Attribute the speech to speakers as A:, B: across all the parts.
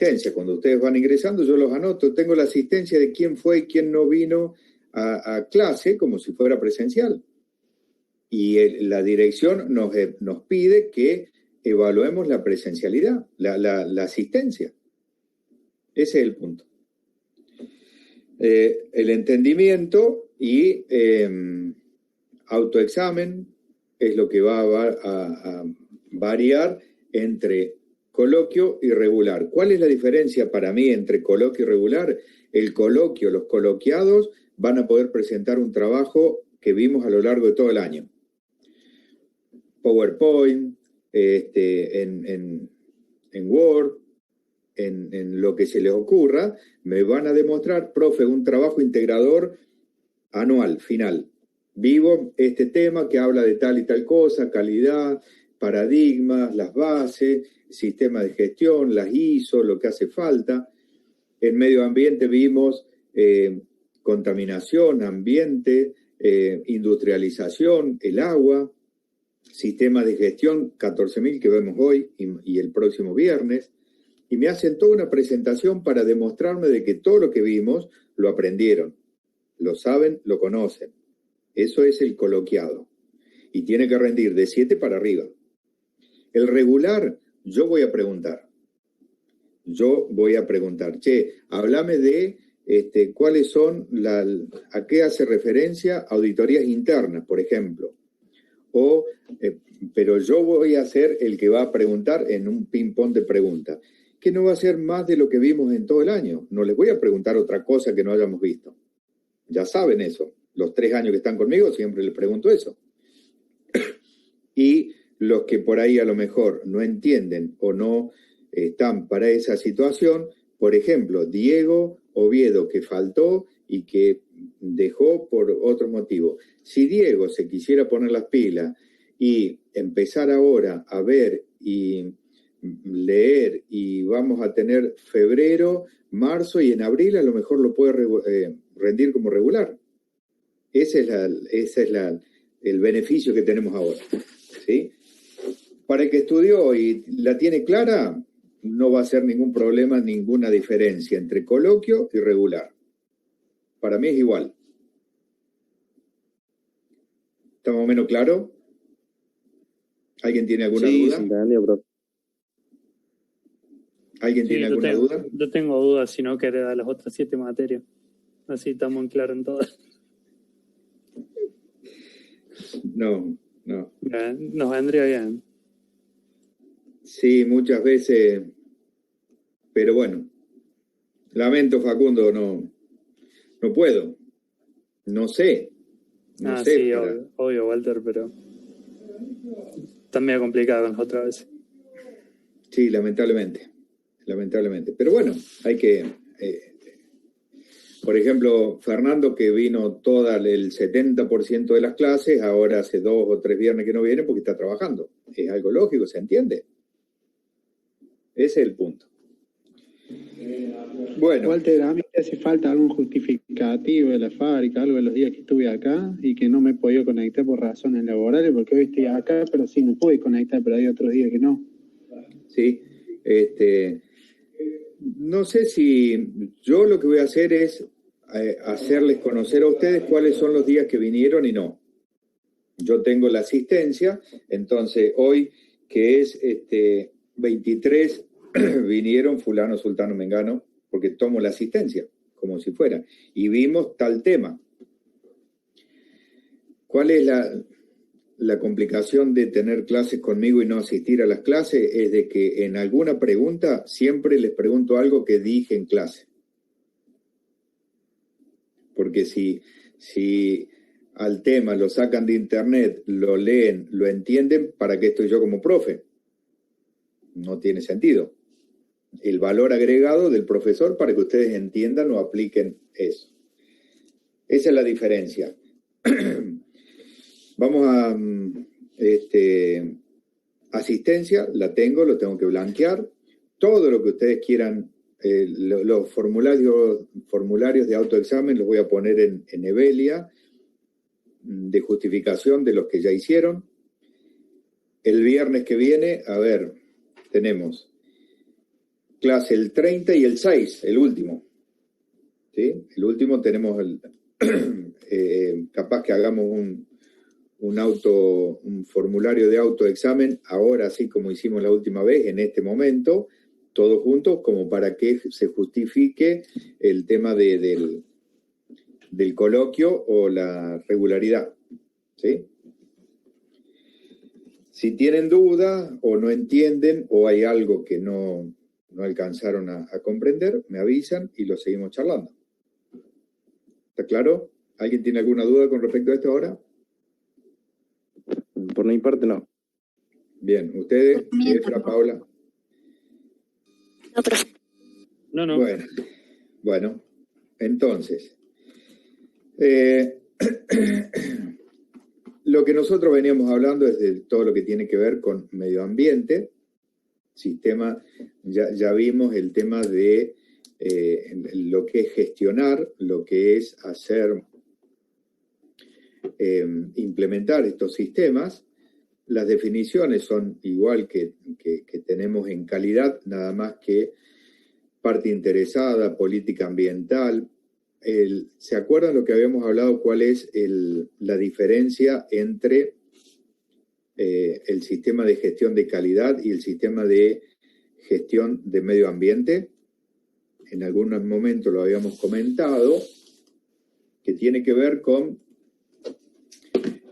A: asistencia. Cuando ustedes van ingresando, yo los anoto. Tengo la asistencia de quién fue y quién no vino a clase, como si fuera presencial. Y la dirección nos pide que evaluemos la presencialidad, la asistencia. Ese es el punto. El entendimiento y autoexamen es lo que va a variar entre coloquio y regular. ¿Cuál es la diferencia para mí entre coloquio y regular? El coloquio, los coloquiados van a poder presentar un trabajo que vimos a lo largo de todo el año. PowerPoint, en Word, en lo que se les ocurra, me van a demostrar, profe, un trabajo integrador anual, final. Vivo este tema que habla de tal y tal cosa, calidad, paradigmas, las bases, sistema de gestión, las ISO, lo que hace falta. En medio ambiente vimos contaminación, ambiente, industrialización, el agua, sistema de gestión, 14.000 que vemos hoy y el próximo viernes. Y me hacen toda una presentación para demostrarme de que todo lo que vimos lo aprendieron, lo saben, lo conocen. Eso es el coloquiado. Y tiene que rendir de 7 para arriba. El regular, yo voy a preguntar. Che, háblame de cuáles son, a qué hace referencia auditorías internas, por ejemplo. Pero yo voy a ser el que va a preguntar en un ping-pong de preguntas, que no va a ser más de lo que vimos en todo el año. No les voy a preguntar otra cosa que no hayamos visto. Ya saben eso. Los 3 años que están conmigo siempre les pregunto eso. Y los que por ahí a lo mejor no entienden o no están para esa situación, por ejemplo, Diego Oviedo, que faltó y que dejó por otro motivo. Si Diego se quisiera poner las pilas y empezar ahora a ver y leer, y vamos a tener febrero, marzo, y en abril a lo mejor lo puede rendir como regular. Ese es el beneficio que tenemos ahora, ¿sí? Para el que estudió y la tiene clara, no va a ser ningún problema, ninguna diferencia entre coloquio y regular. Para mí es igual. ¿Está más o menos claro? ¿Alguien tiene alguna duda?
B: Sí, Daniel, bro.
A: ¿Alguien tiene alguna duda?
C: Yo tengo dudas si no querés dar las otras 7 materias. Así estamos en claro en todas.
A: No.
C: Nos vendría bien.
A: Sí, muchas veces, pero bueno, lamento, Facundo, no puedo, no sé.
C: Sí, obvio, Walter, pero está medio complicado con las otras veces.
A: Sí, lamentablemente, pero bueno, hay que, por ejemplo, Fernando, que vino toda el 70% de las clases, ahora hace 2 o 3 viernes que no viene porque está trabajando. Es algo lógico, ¿se entiende? Ese es el punto. Bueno.
D: Walter, a mí me hace falta algún justificativo de la fábrica, algo de los días que estuve acá y que no me he podido conectar por razones laborales, porque hoy estoy acá, pero sí me pude conectar, pero hay otros días que no.
A: Sí, no sé si yo lo que voy a hacer es hacerles conocer a ustedes cuáles son los días que vinieron y no. Yo tengo la asistencia, entonces hoy que es 23 vinieron fulano, sultano, mengano, porque tomo la asistencia, como si fuera, y vimos tal tema. ¿Cuál es la complicación de tener clases conmigo y no asistir a las clases? Es de que en alguna pregunta siempre les pregunto algo que dije en clase. Porque si al tema lo sacan de internet, lo leen, lo entienden, ¿para qué estoy yo como profe? No tiene sentido. El valor agregado del profesor para que ustedes entiendan o apliquen eso. Esa es la diferencia. Vamos a asistencia, lo tengo que blanquear. Todo lo que ustedes quieran, los formularios de autoexamen los voy a poner en Evelia, de justificación de los que ya hicieron. El viernes que viene, a ver, tenemos clase el 30 y el 6, el último. ¿Sí? El último tenemos capaz que hagamos un formulario de autoexamen, ahora así como hicimos la última vez, en este momento, todos juntos, como para que se justifique el tema del coloquio o la regularidad. ¿Sí? Si tienen dudas o no entienden o hay algo que no alcanzaron a comprender, me avisan y lo seguimos charlando. ¿Está claro? ¿Alguien tiene alguna duda con respecto a esto ahora?
B: Por mi parte, no.
A: Bien, ¿ustedes, Efra, Paula?
E: No, profe.
C: No.
A: Bueno, entonces, lo que nosotros veníamos hablando es de todo lo que tiene que ver con medio ambiente, sistema, ya vimos el tema de lo que es gestionar, lo que es hacer, implementar estos sistemas. Las definiciones son igual que tenemos en calidad, nada más que parte interesada, política ambiental. ¿Se acuerdan lo que habíamos hablado? ¿Cuál es la diferencia entre el sistema de gestión de calidad y el sistema de gestión de medio ambiente? En algún momento lo habíamos comentado, que tiene que ver con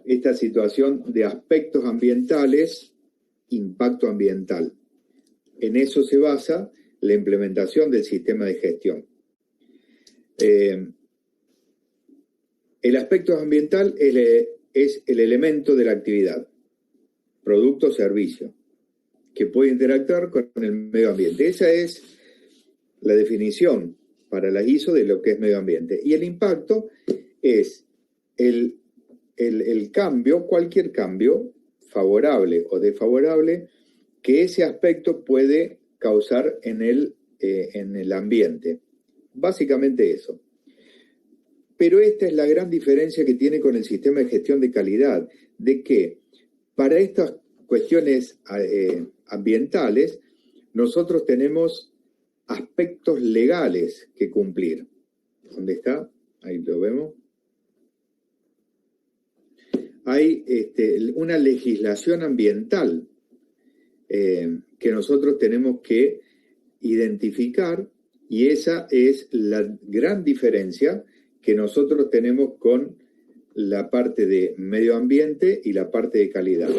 A: esta situación de aspectos ambientales, impacto ambiental. En eso se basa la implementación del sistema de gestión. El aspecto ambiental es el elemento de la actividad, producto o servicio, que puede interactuar con el medio ambiente. Esa es la definición para la ISO de lo que es medio ambiente. Y el impacto es el cambio, cualquier cambio, favorable o desfavorable, que ese aspecto puede causar en el ambiente. Básicamente eso. Pero esta es la gran diferencia que tiene con el sistema de gestión de calidad, de que para estas cuestiones ambientales, nosotros tenemos aspectos legales que cumplir. ¿Dónde está? Ahí lo vemos. Hay una legislación ambiental que nosotros tenemos que identificar, y esa es la gran diferencia que nosotros tenemos con la parte de medio ambiente y la parte de calidad.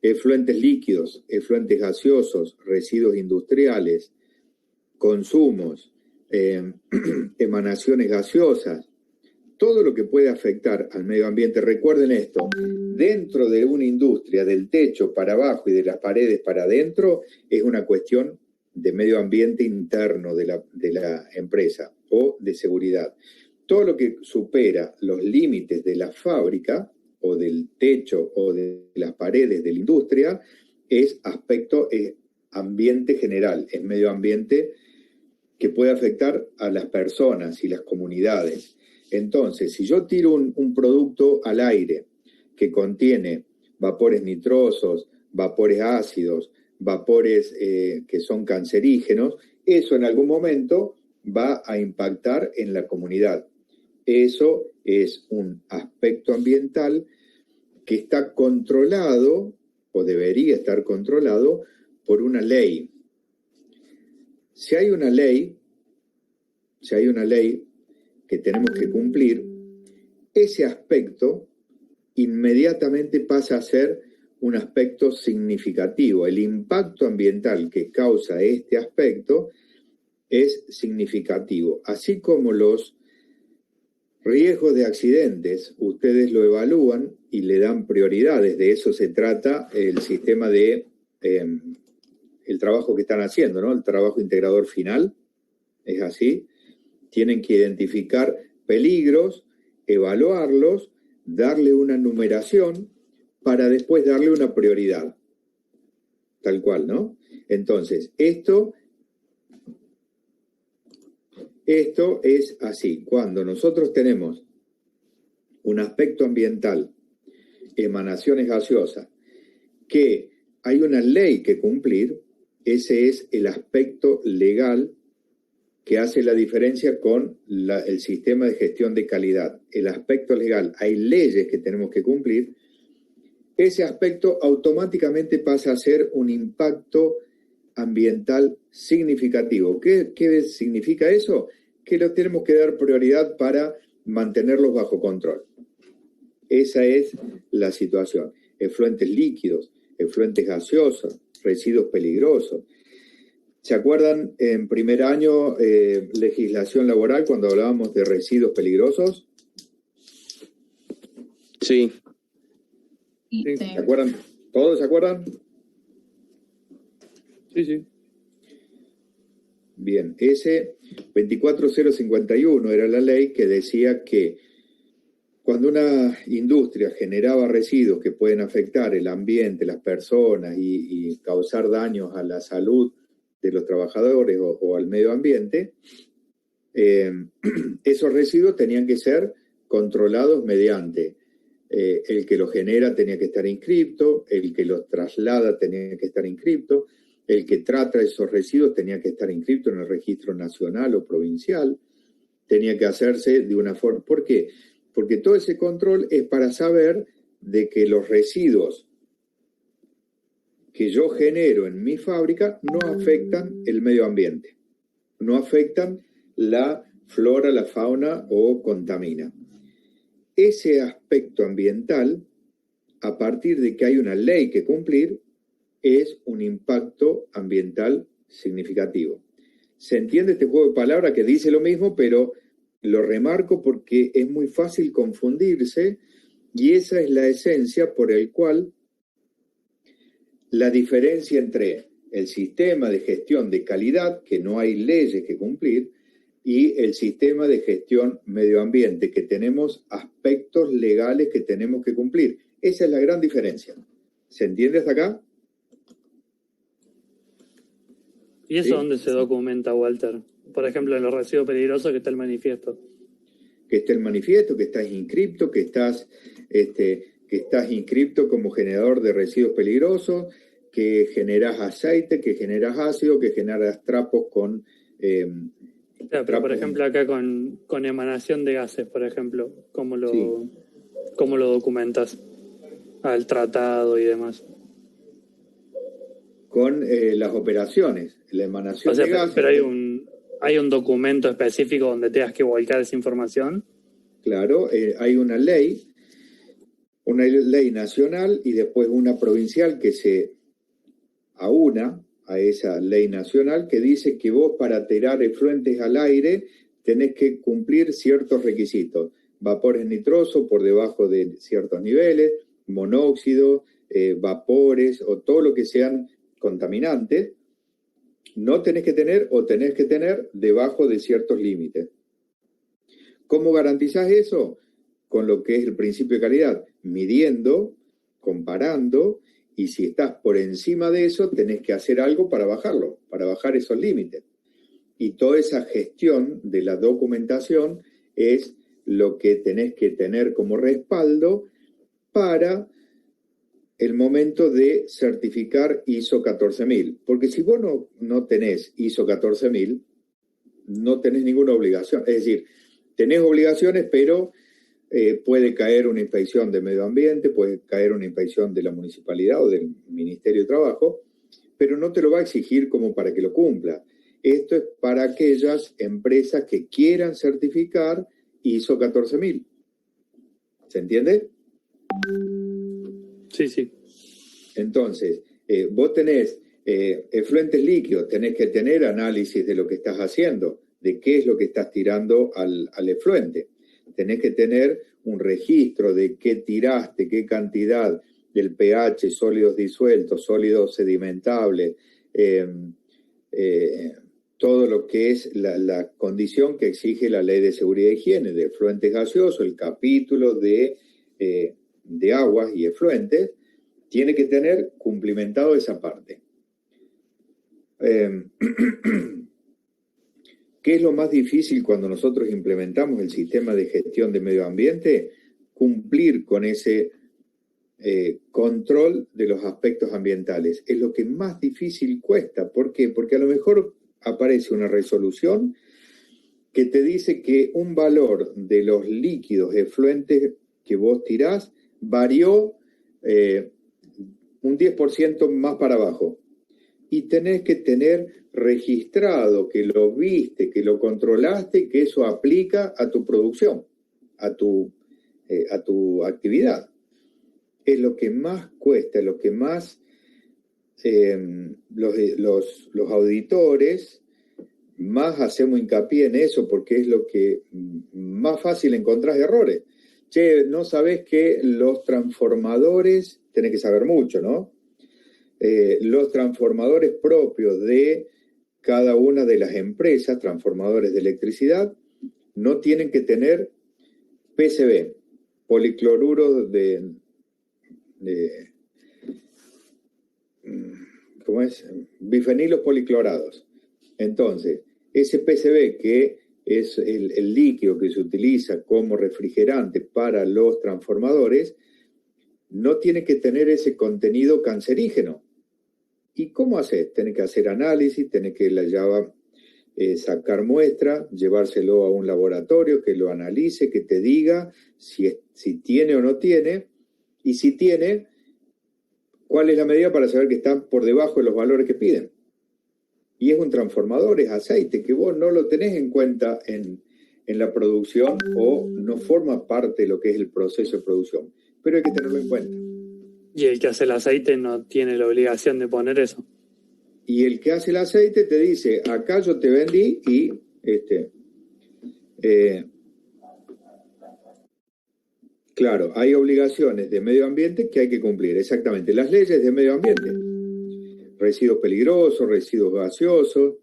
A: Efluentes líquidos, efluentes gaseosos, residuos industriales, consumos, emanaciones gaseosas, todo lo que puede afectar al medio ambiente. Recuerden esto, dentro de una industria, del techo para abajo y de las paredes para adentro, es una cuestión de medio ambiente interno de la empresa o de seguridad. Todo lo que supera los límites de la fábrica o del techo o de las paredes de la industria es aspecto ambiente general, es medio ambiente que puede afectar a las personas y las comunidades. Entonces, si yo tiro un producto al aire que contiene vapores nitrosos, vapores ácidos, vapores que son cancerígenos, eso en algún momento va a impactar en la comunidad. Eso es un aspecto ambiental que está controlado, o debería estar controlado, por una ley. Si hay una ley que tenemos que cumplir, ese aspecto inmediatamente pasa a ser un aspecto significativo. El impacto ambiental que causa este aspecto es significativo. Así como los riesgos de accidentes, ustedes lo evalúan y le dan prioridades. De eso se trata el sistema de el trabajo que están haciendo, ¿no? El trabajo integrador final, es así. Tienen que identificar peligros, evaluarlos, darle una numeración para después darle una prioridad. Tal cual, ¿no? Entonces, esto es así. Cuando nosotros tenemos un aspecto ambiental, emanaciones gaseosas, que hay una ley que cumplir, Ese es el aspecto legal que hace la diferencia con el sistema de gestión de calidad. El aspecto legal, hay leyes que tenemos que cumplir. Ese aspecto automáticamente pasa a ser un impacto ambiental significativo. ¿Qué significa eso? Que lo tenemos que dar prioridad para mantenerlos bajo control. Esa es la situación. Efluentes líquidos, efluentes gaseosos, residuos peligrosos. ¿Se acuerdan en primer año legislación laboral cuando hablábamos de residuos peligrosos?
B: Sí.
A: ¿Se acuerdan? ¿Todos se acuerdan?
C: Sí, sí.
A: Bien, ese 24051 era la ley que decía que cuando una industria generaba residuos que pueden afectar el ambiente, las personas y causar daños a la salud de los trabajadores o al medio ambiente, esos residuos tenían que ser controlados mediante el que los genera tenía que estar inscripto, el que los traslada tenía que estar inscripto, el que trata esos residuos tenía que estar inscrito en el registro nacional o provincial, tenía que hacerse de una forma. ¿Por qué? Porque todo ese control es para saber de que los residuos que yo genero en mi fábrica no afectan el medio ambiente, no afectan la flora, la fauna o contaminan. Ese aspecto ambiental, a partir de que hay una ley que cumplir, es un impacto ambiental significativo. ¿Se entiende este juego de palabras que dice lo mismo, pero lo remarco porque es muy fácil confundirse y esa es la esencia por el cual la diferencia entre el sistema de gestión de calidad, que no hay leyes que cumplir, y el sistema de gestión medio ambiente, que tenemos aspectos legales que tenemos que cumplir. Esa es la gran diferencia. ¿Se entiende hasta acá?
C: ¿Y eso dónde se documenta, Walter? Por ejemplo, en los residuos peligrosos que está el manifiesto.
A: Que esté el manifiesto, que estás inscripto, que estás inscripto como generador de residuos peligrosos, que generas aceite, que generas ácido, que generas trapos con...
C: Claro, pero por ejemplo acá con emanación de gases, por ejemplo, ¿cómo lo documentas? Al tratado y demás.
A: Con las operaciones, la emanación de gases.
C: Pero hay un documento específico donde tengas que volcar esa información.
A: Claro, hay una ley nacional y después una provincial que se aúna a esa ley nacional que dice que vos para tirar efluentes al aire tenés que cumplir ciertos requisitos. Vapores nitrosos por debajo de ciertos niveles, monóxido, vapores o todo lo que sean contaminantes, no tenés que tener o tenés que tener debajo de ciertos límites. ¿Cómo garantizás eso? Con lo que es el principio de calidad, midiendo, comparando, y si estás por encima de eso, tenés que hacer algo para bajarlo, para bajar esos límites. Y toda esa gestión de la documentación es lo que tenés que tener como respaldo para el momento de certificar ISO 14000. Porque si vos no tenés ISO 14000, no tenés ninguna obligación. Es decir, tenés obligaciones, pero puede caer una inspección de medio ambiente, puede caer una inspección de la municipalidad o del Ministerio de Trabajo, pero no te lo va a exigir como para que lo cumpla. Esto es para aquellas empresas que quieran certificar ISO 14000. ¿Se entiende?
C: Sí, sí.
A: Entonces, vos tenés efluentes líquidos, tenés que tener análisis de lo que estás haciendo, de qué es lo que estás tirando al efluente. Tenés que tener un registro de qué tiraste, qué cantidad del pH, sólidos disueltos, sólidos sedimentables, todo lo que es la condición que exige la Ley de Seguridad e Higiene de efluentes gaseosos, el capítulo de aguas y efluentes, tiene que tener cumplimentado esa parte. ¿Qué es lo más difícil cuando nosotros implementamos el sistema de gestión de medio ambiente? Cumplir con ese control de los aspectos ambientales. Es lo que más difícil cuesta. ¿Por qué? Porque a lo mejor aparece una resolución que te dice que un valor de los líquidos efluentes que vos tirás varió un 10% más para abajo. Y tenés que tener registrado que lo viste, que lo controlaste y que eso aplica a tu producción, a tu actividad. Es lo que más cuesta, lo que más los auditores más hacemos hincapié en eso, porque es lo que más fácil encontrás errores. Che, no sabés que los transformadores, tenés que saber mucho, ¿no? Los transformadores propios de cada una de las empresas, transformadores de electricidad, no tienen que tener PCB, policloruro ¿cómo es? Bifenilos policlorados. Entonces, ese PCB, que es el líquido que se utiliza como refrigerante para los transformadores, no tiene que tener ese contenido cancerígeno. ¿Y cómo haces? Tenés que hacer análisis, tenés que sacar muestra, llevárselo a un laboratorio que lo analice, que te diga si tiene o no tiene, y si tiene, cuál es la medida para saber que está por debajo de los valores que piden. Y es un transformador, es aceite, que vos no lo tenés en cuenta en la producción o no forma parte de lo que es el proceso de producción, pero hay que tenerlo en cuenta.
C: Y el que hace el aceite no tiene la obligación de poner eso.
A: Y el que hace el aceite te dice, acá yo te vendí y claro, hay obligaciones de medio ambiente que hay que cumplir, exactamente. Las leyes de medio ambiente, residuos peligrosos, residuos gaseosos.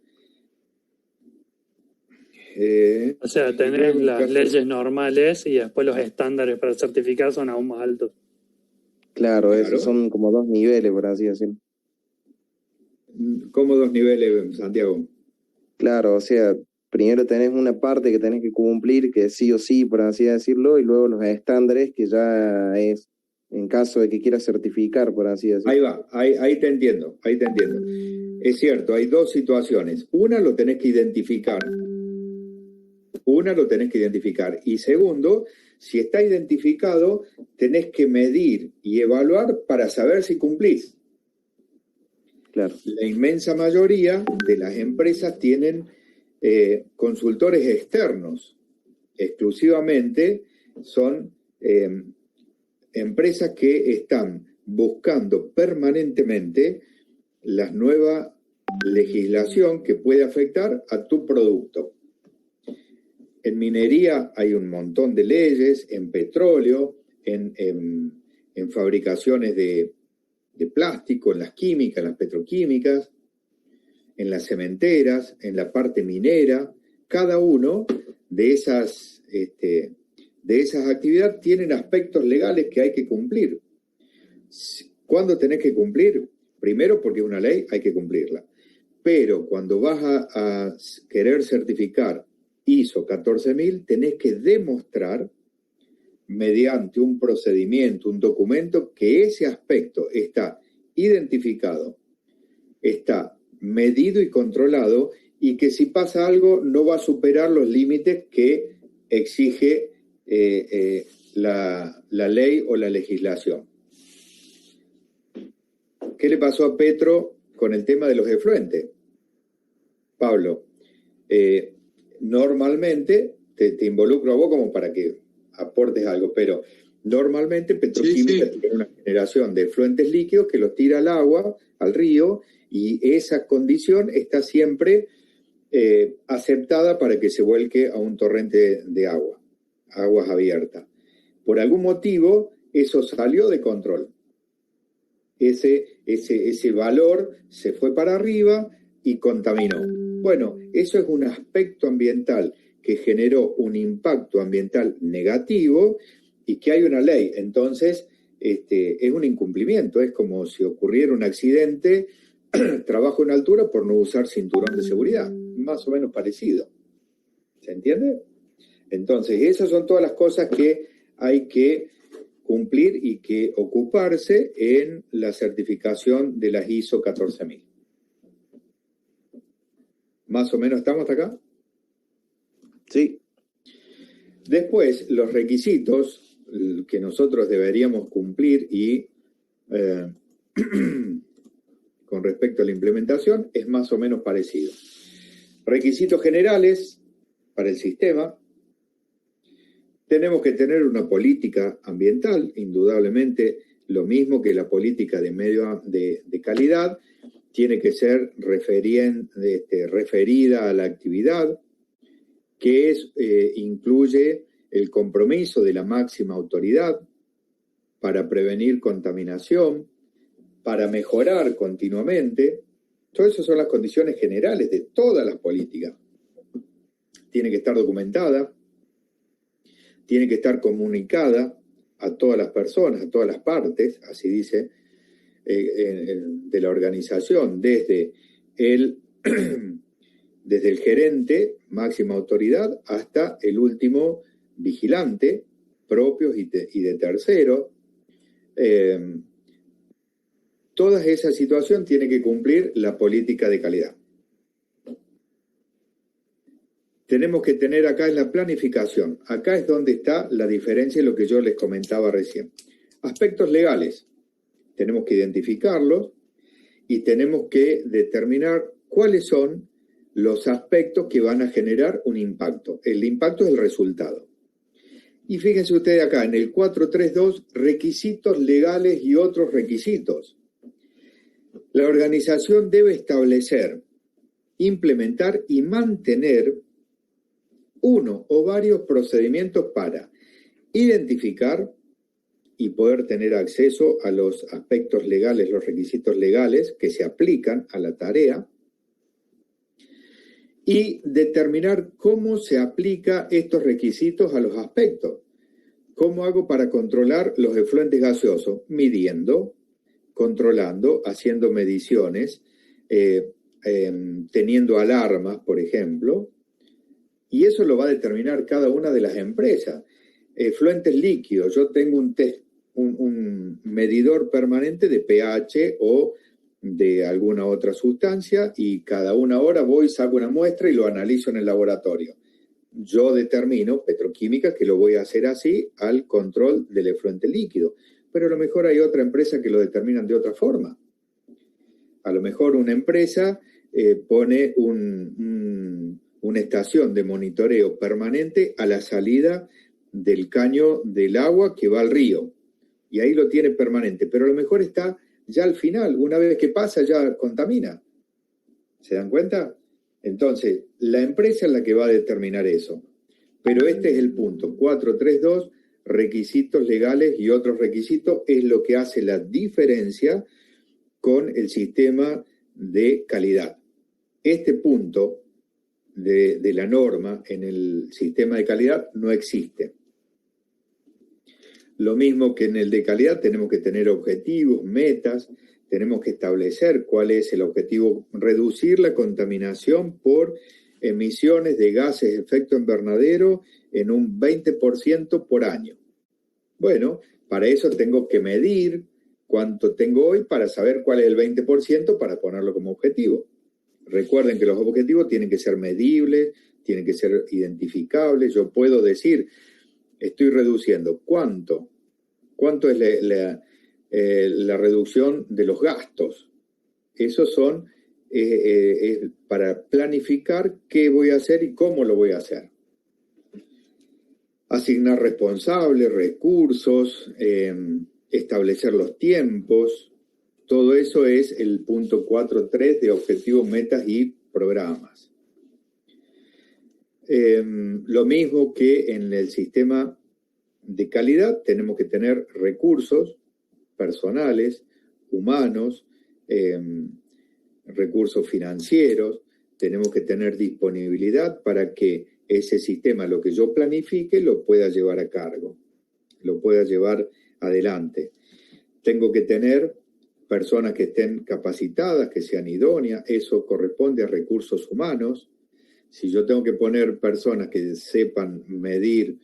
C: O sea, tenés las leyes normales y después los estándares para certificar son aún más altos.
B: Claro, esos son como 2 niveles, por así decirlo.
A: ¿Cómo 2 niveles, Santiago?
B: Claro, o sea, primero tenés una parte que tenés que cumplir, que es sí o sí, por así decirlo, y luego los estándares, que ya es en caso de que quieras certificar, por así decirlo.
A: Ahí va, ahí te entiendo. Es cierto, hay 2 situaciones. Una lo tenés que identificar. Y segundo, si está identificado, tenés que medir y evaluar para saber si cumplís.
B: Claro.
A: La inmensa mayoría de las empresas tienen consultores externos. Exclusivamente son empresas que están buscando permanentemente la nueva legislación que puede afectar a tu producto. En minería hay un montón de leyes, en petróleo, en fabricaciones de plástico, en las químicas, en las petroquímicas, en las cementeras, en la parte minera. Cada uno de esas actividades tienen aspectos legales que hay que cumplir. ¿Cuándo tenés que cumplir? Primero, porque es una ley, hay que cumplirla. Pero cuando vas a querer certificar ISO 14000, tenés que demostrar mediante un procedimiento, un documento, que ese aspecto está identificado, está medido y controlado, y que si pasa algo no va a superar los límites que exige la ley o la legislación. ¿Qué le pasó a Petro con el tema de los efluentes? Pablo, normalmente, te involucro a vos como para que aportes algo, pero normalmente Petroquímica tiene una generación de efluentes líquidos que los tira al agua, al río, y esa condición está siempre aceptada para que se vuelque a un torrente de agua, aguas abiertas. Por algún motivo, eso salió de control. Ese valor se fue para arriba y contaminó. Bueno, eso es un aspecto ambiental que generó un impacto ambiental negativo y que hay una ley. Entonces, es un incumplimiento. Es como si ocurriera un accidente, trabajo en altura por no usar cinturón de seguridad. Más o menos parecido. ¿Se entiende? Entonces, esas son todas las cosas que hay que cumplir y que ocuparse en la certificación de las ISO 14000. ¿Más o menos estamos hasta acá?
B: Sí.
A: Después, los requisitos que nosotros deberíamos cumplir y con respecto a la implementación es más o menos parecido. Requisitos generales para el sistema. Tenemos que tener una política ambiental, indudablemente lo mismo que la política de calidad, tiene que ser referida a la actividad, que incluye el compromiso de la máxima autoridad para prevenir contaminación, para mejorar continuamente. Todas esas son las condiciones generales de todas las políticas. Tiene que estar documentada, tiene que estar comunicada a todas las personas, a todas las partes, así dice, de la organización, desde el gerente, máxima autoridad, hasta el último vigilante, propios y de terceros. Toda esa situación tiene que cumplir la política de calidad. Tenemos que tener acá en la planificación, acá es donde está la diferencia de lo que yo les comentaba recién. Aspectos legales, tenemos que identificarlos y tenemos que determinar cuáles son los aspectos que van a generar un impacto. El impacto es el resultado. Y fíjense ustedes acá, en el 432, requisitos legales y otros requisitos. La organización debe establecer, implementar y mantener uno o varios procedimientos para identificar y poder tener acceso a los aspectos legales, los requisitos legales que se aplican a la tarea, y determinar cómo se aplica estos requisitos a los aspectos. ¿Cómo hago para controlar los efluentes gaseosos? Midiendo, controlando, haciendo mediciones, teniendo alarmas, por ejemplo, y eso lo va a determinar cada una de las empresas. Efluentes líquidos, yo tengo un medidor permanente de pH o de alguna otra sustancia y cada una hora voy, saco una muestra y lo analizo en el laboratorio. Yo determino, petroquímica, que lo voy a hacer así al control del efluente líquido, pero a lo mejor hay otra empresa que lo determinan de otra forma. A lo mejor una empresa pone una estación de monitoreo permanente a la salida del caño del agua que va al río, y ahí lo tiene permanente, pero a lo mejor está ya al final, una vez que pasa ya contamina. ¿Se dan cuenta? Entonces, la empresa es la que va a determinar eso. Pero este es el punto, 432, requisitos legales y otros requisitos, es lo que hace la diferencia con el sistema de calidad. Este punto de la norma en el sistema de calidad no existe. Lo mismo que en el de calidad, tenemos que tener objetivos, metas, tenemos que establecer cuál es el objetivo, reducir la contaminación por emisiones de gases de efecto invernadero en un 20% por año. Bueno, para eso tengo que medir cuánto tengo hoy para saber cuál es el 20% para ponerlo como objetivo. Recuerden que los objetivos tienen que ser medibles, tienen que ser identificables. Yo puedo decir, estoy reduciendo. ¿Cuánto es la reducción de los gastos? Esos son para planificar qué voy a hacer y cómo lo voy a hacer. Asignar responsables, recursos, establecer los tiempos. Todo eso es el punto 4.3 de objetivos, metas y programas. Lo mismo que en el sistema de calidad, tenemos que tener recursos personales, humanos, recursos financieros, tenemos que tener disponibilidad para que ese sistema, lo que yo planifique, lo pueda llevar a cargo, lo pueda llevar adelante. Tengo que tener personas que estén capacitadas, que sean idóneas, eso corresponde a recursos humanos. Si yo tengo que poner personas que sepan medir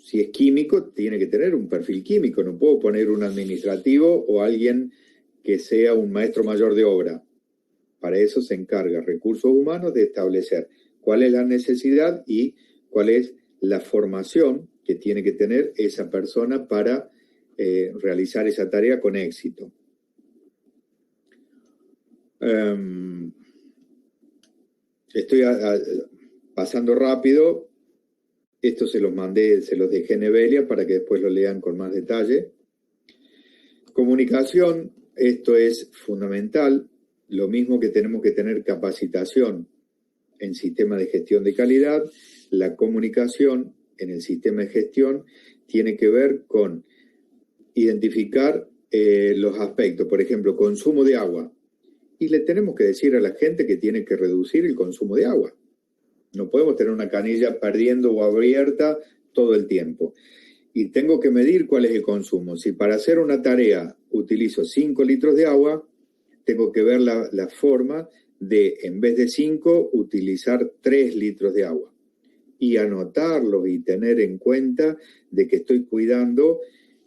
A: si es químico, tiene que tener un perfil químico. No puedo poner un administrativo o alguien que sea un maestro mayor de obra. Para eso se encarga Recursos Humanos de establecer cuál es la necesidad y cuál es la formación que tiene que tener esa persona para realizar esa tarea con éxito. Estoy pasando rápido. Esto se los mandé, se los dejé en Evelia para que después lo lean con más detalle. Comunicación, esto es fundamental. Lo mismo que tenemos que tener capacitación en sistema de gestión de calidad, la comunicación en el sistema de gestión tiene que ver con identificar los aspectos, por ejemplo, consumo de agua. Y le tenemos que decir a la gente que tiene que reducir el consumo de agua. No podemos tener una canilla perdiendo o abierta todo el tiempo. Y tengo que medir cuál es el consumo. Si para hacer una tarea utilizo 5 litros de agua, tengo que ver la forma de, en vez de 5, utilizar 3 litros de agua. Y anotarlo y tener en cuenta de que estoy cuidando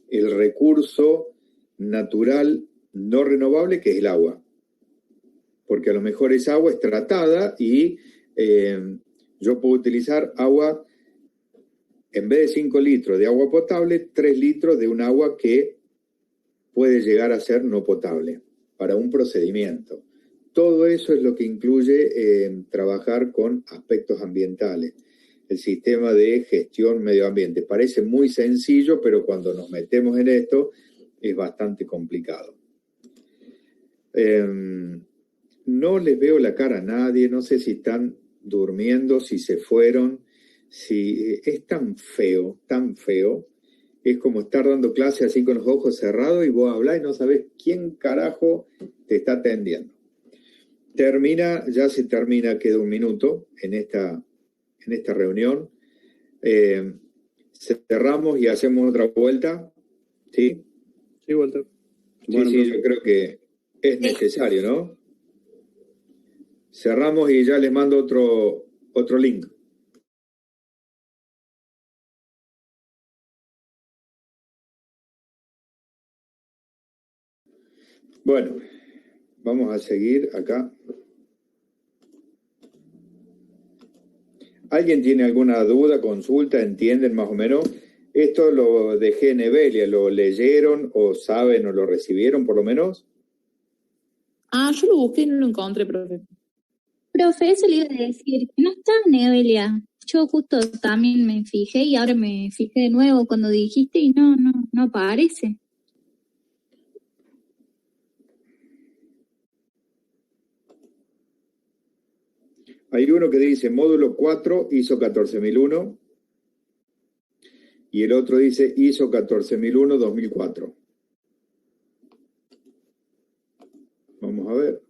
A: el recurso natural no renovable que es el agua. Porque a lo mejor esa agua es tratada y yo puedo utilizar agua, en vez de 5 litros de agua potable, 3 litros de un agua que puede llegar a ser no potable para un procedimiento. Todo eso es lo que incluye trabajar con aspectos ambientales. El sistema de gestión medio ambiente. Parece muy sencillo, pero cuando nos metemos en esto es bastante complicado. No les veo la cara a nadie, no sé si están durmiendo, si se fueron, si es tan feo, es como estar dando clase así con los ojos cerrados y vos hablás y no sabés quién carajo te está atendiendo. Ya se termina, queda un minuto en esta reunión. Cerramos y hacemos otra vuelta, ¿sí?
C: Sí, Walter.
A: Bueno, sí, yo creo que es necesario, ¿no? Cerramos y ya les mando otro link. Bueno, vamos a seguir acá. ¿Alguien tiene alguna duda, consulta, entienden más o menos? Esto lo dejé en Evelia, ¿lo leyeron o saben o lo recibieron por lo menos?
E: Yo lo busqué y no lo encontré, profe.
F: Profe, eso le iba a decir, no está en Evelia. Yo justo también me fijé y ahora me fijé de nuevo cuando dijiste y no aparece.
A: Hay uno que dice módulo 4, ISO 14001, y el otro dice ISO 14001 2004. Vamos a ver.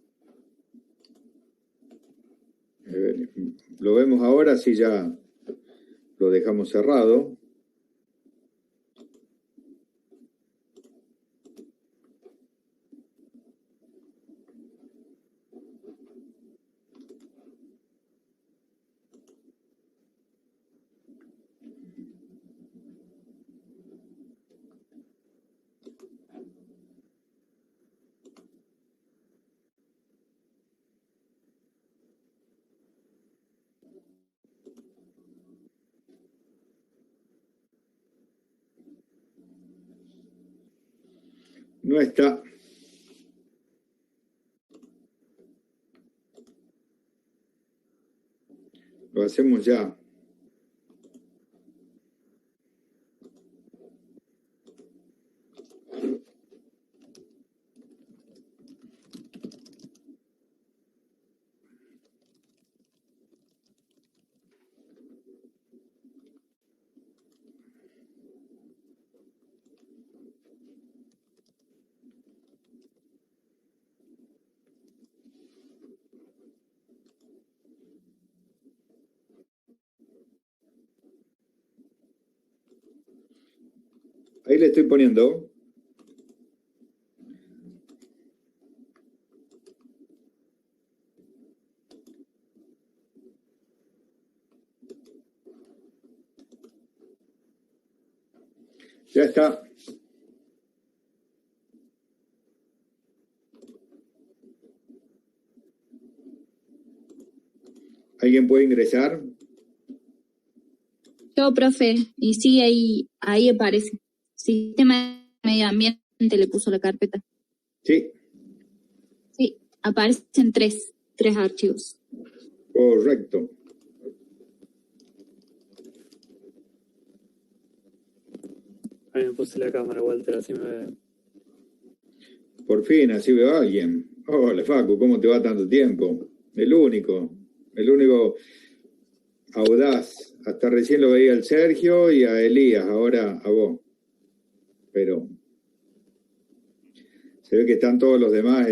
A: Lo vemos ahora, así ya lo dejamos cerrado. No está. Lo hacemos ya. Ahí le estoy poniendo. Ya está. ¿Alguien puede ingresar?
F: Yo, profe, y sí, ahí aparece. Sistema de medio ambiente le puso la carpeta.
A: Sí.
F: Sí, aparecen tres archivos.
A: Correcto.
C: Ahí me puse la cámara, Walter, así me ve.
A: Por fin, así veo a alguien. Hola, Facu, ¿cómo te va tanto tiempo? El único audaz. Hasta recién lo veía al Sergio y a Elías, ahora a vos. Pero se ve que están todos los demás.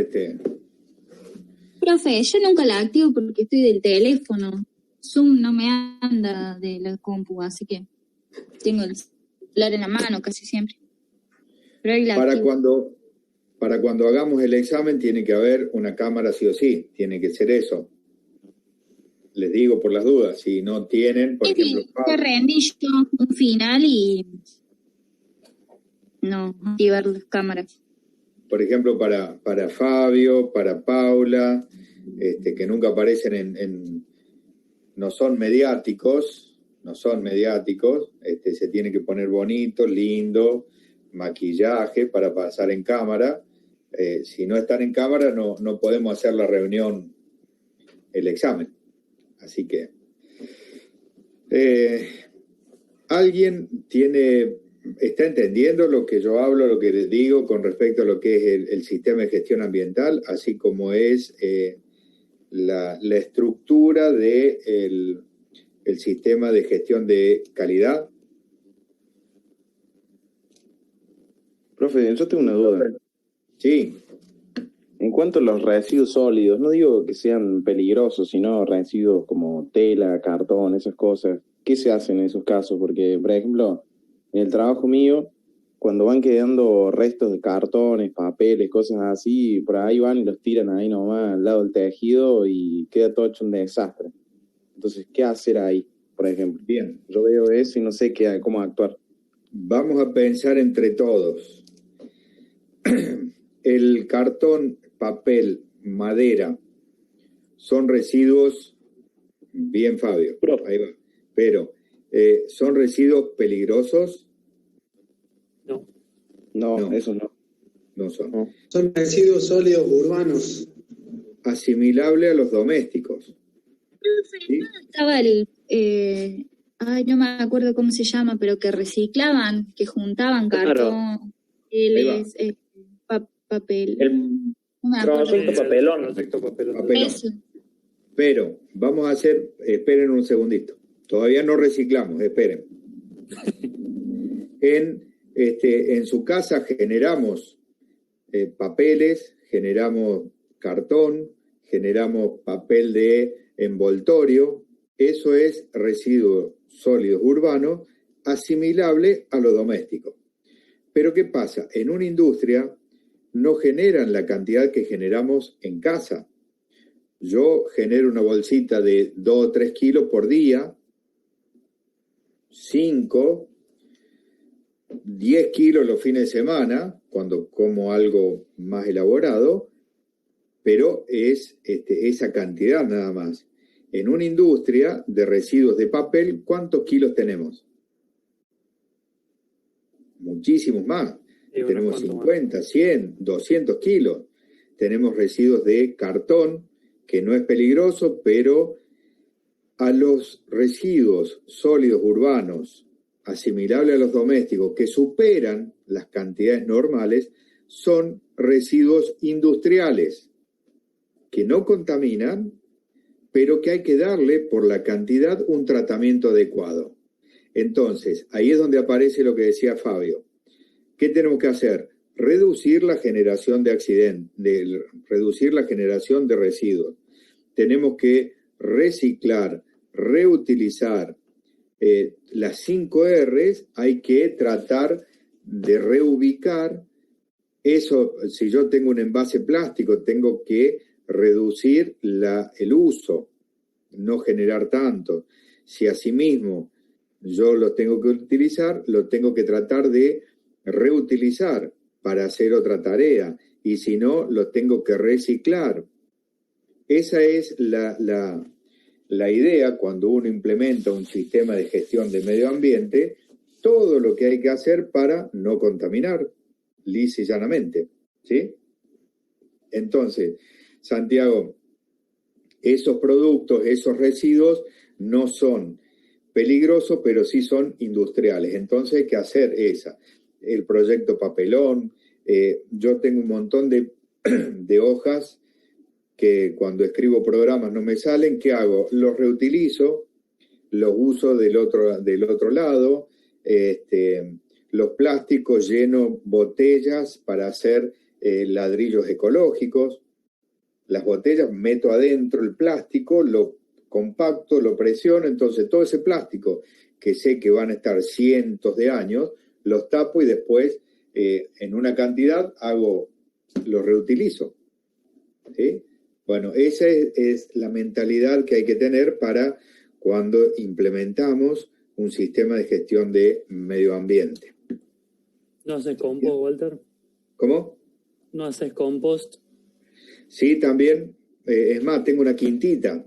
F: Profe, yo nunca la activo porque estoy del teléfono. Zoom no me anda de la compu, así que tengo el celular en la mano casi siempre. Pero ahí la activo.
A: Para cuando hagamos el examen tiene que haber una cámara sí o sí. Tiene que ser eso. Les digo por las dudas. Si no tienen, por ejemplo...
F: Te rendí yo un final y... no, activar las cámaras.
A: Por ejemplo, para Fabio, para Paula, que nunca aparecen no son mediáticos, se tiene que poner bonito, lindo, maquillaje para pasar en cámara. Si no están en cámara, no podemos hacer la reunión, el examen. Así que, ¿alguien está entendiendo lo que yo hablo, lo que les digo con respecto a lo que es el sistema de gestión ambiental, así como es la estructura del sistema de gestión de calidad?
B: Profe, yo tengo una duda.
A: Sí.
B: En cuanto a los residuos sólidos, no digo que sean peligrosos, sino residuos como tela, cartón, esas cosas. ¿Qué se hace en esos casos? Porque, por ejemplo, en el trabajo mío, cuando van quedando restos de cartones, papeles, cosas así, por ahí van y los tiran ahí nomás al lado del tejido y queda todo hecho un desastre. Entonces, ¿qué hacer ahí, por ejemplo?
A: Bien.
B: Yo veo eso y no sé cómo actuar.
A: Vamos a pensar entre todos. El cartón, papel, madera, son residuos, bien Fabio, ahí va, pero ¿son residuos peligrosos?
B: No, eso no.
A: No son.
B: No.
G: Son residuos sólidos urbanos.
A: Asimilable a los domésticos. ¿Sí?
F: Estaba no me acuerdo cómo se llama, pero que reciclaban, que juntaban cartón, papel. No me acuerdo.
C: Proyecto papelón.
F: Eso.
A: Pero vamos a hacer, esperen un segundito. Todavía no reciclamos, esperen. En su casa generamos papeles, generamos cartón, generamos papel de envoltorio. Eso es residuos sólidos urbanos asimilable a lo doméstico. Pero ¿qué pasa? En una industria no generan la cantidad que generamos en casa. Yo genero una bolsita de 2 o 3 kilos por día, 5, 10 kilos los fines de semana, cuando como algo más elaborado, pero es esa cantidad nada más. En una industria de residuos de papel, ¿cuántos kilos tenemos? Muchísimos más. Tenemos 50, 100, 200 kilos. Tenemos residuos de cartón, que no es peligroso, pero a los residuos sólidos urbanos, asimilables a los domésticos, que superan las cantidades normales, son residuos industriales, que no contaminan, pero que hay que darle por la cantidad un tratamiento adecuado. Entonces, ahí es donde aparece lo que decía Fabio. ¿Qué tenemos que hacer? Reducir la generación de accidentes, reducir la generación de residuos. Tenemos que reciclar, reutilizar. Las 5 R's hay que tratar de reubicar. Eso, si yo tengo un envase plástico, tengo que reducir el uso, no generar tanto. Si asimismo yo los tengo que utilizar, los tengo que tratar de reutilizar para hacer otra tarea, y si no, los tengo que reciclar. Esa es la idea cuando uno implementa un sistema de gestión de medio ambiente, todo lo que hay que hacer para no contaminar, lisa y llanamente, ¿sí? Entonces, Santiago, esos productos, esos residuos no son peligrosos, pero sí son industriales. Entonces hay que hacer el proyecto papelón. Yo tengo un montón de hojas que cuando escribo programas no me salen. ¿Qué hago? Los reutilizo, los uso del otro lado. Los plásticos, lleno botellas para hacer ladrillos ecológicos. Las botellas meto adentro el plástico, lo compacto, lo presiono, entonces todo ese plástico que sé que van a estar cientos de años, los tapo y después en una cantidad los reutilizo. ¿Sí? Bueno, esa es la mentalidad que hay que tener para cuando implementamos un sistema de gestión de medio ambiente.
C: ¿No haces compost, Walter?
A: ¿Cómo?
C: ¿No haces compost?
A: Sí, también. Es más, tengo una quintita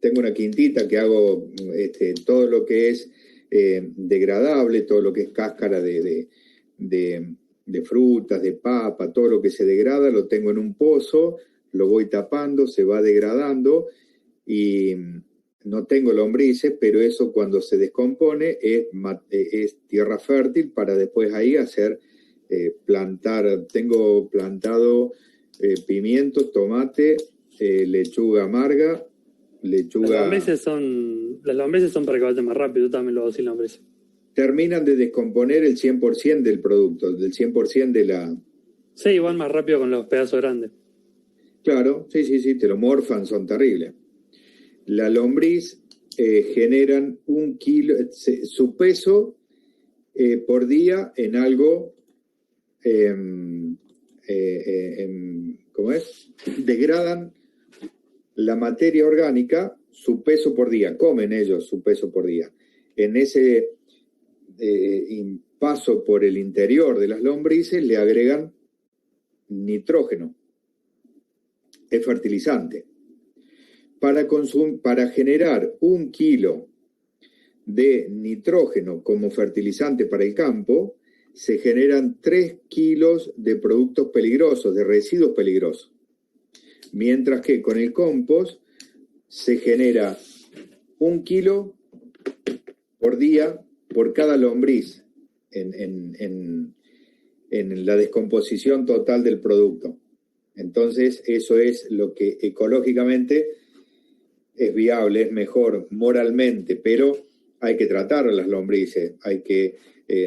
A: que hago todo lo que es degradable, todo lo que es cáscara de frutas, de papa, todo lo que se degrada, lo tengo en un pozo, lo voy tapando, se va degradando y no tengo lombrices, pero eso cuando se descompone es tierra fértil para después ahí hacer plantar. Tengo plantado pimientos, tomate, lechuga amarga, lechuga...
C: Las lombrices son para que vayan más rápido, también lo hago sin lombrices.
A: Terminan de descomponer el 100% del producto, del 100% de la...
C: Sí, van más rápido con los pedazos grandes.
A: Claro, sí, te lo morfan, son terribles. La lombriz generan 1 kilo, su peso por día en algo... ¿cómo es? Degradan la materia orgánica, su peso por día, comen ellos su peso por día. En ese paso por el interior de las lombrices le agregan nitrógeno, es fertilizante. Para generar 1 kilo de nitrógeno como fertilizante para el campo, se generan 3 kilos de productos peligrosos, de residuos peligrosos. Mientras que con el compost se genera 1 kilo por día por cada lombriz en la descomposición total del producto. Entonces, eso es lo que ecológicamente es viable, es mejor moralmente, pero hay que tratar a las lombrices, hay que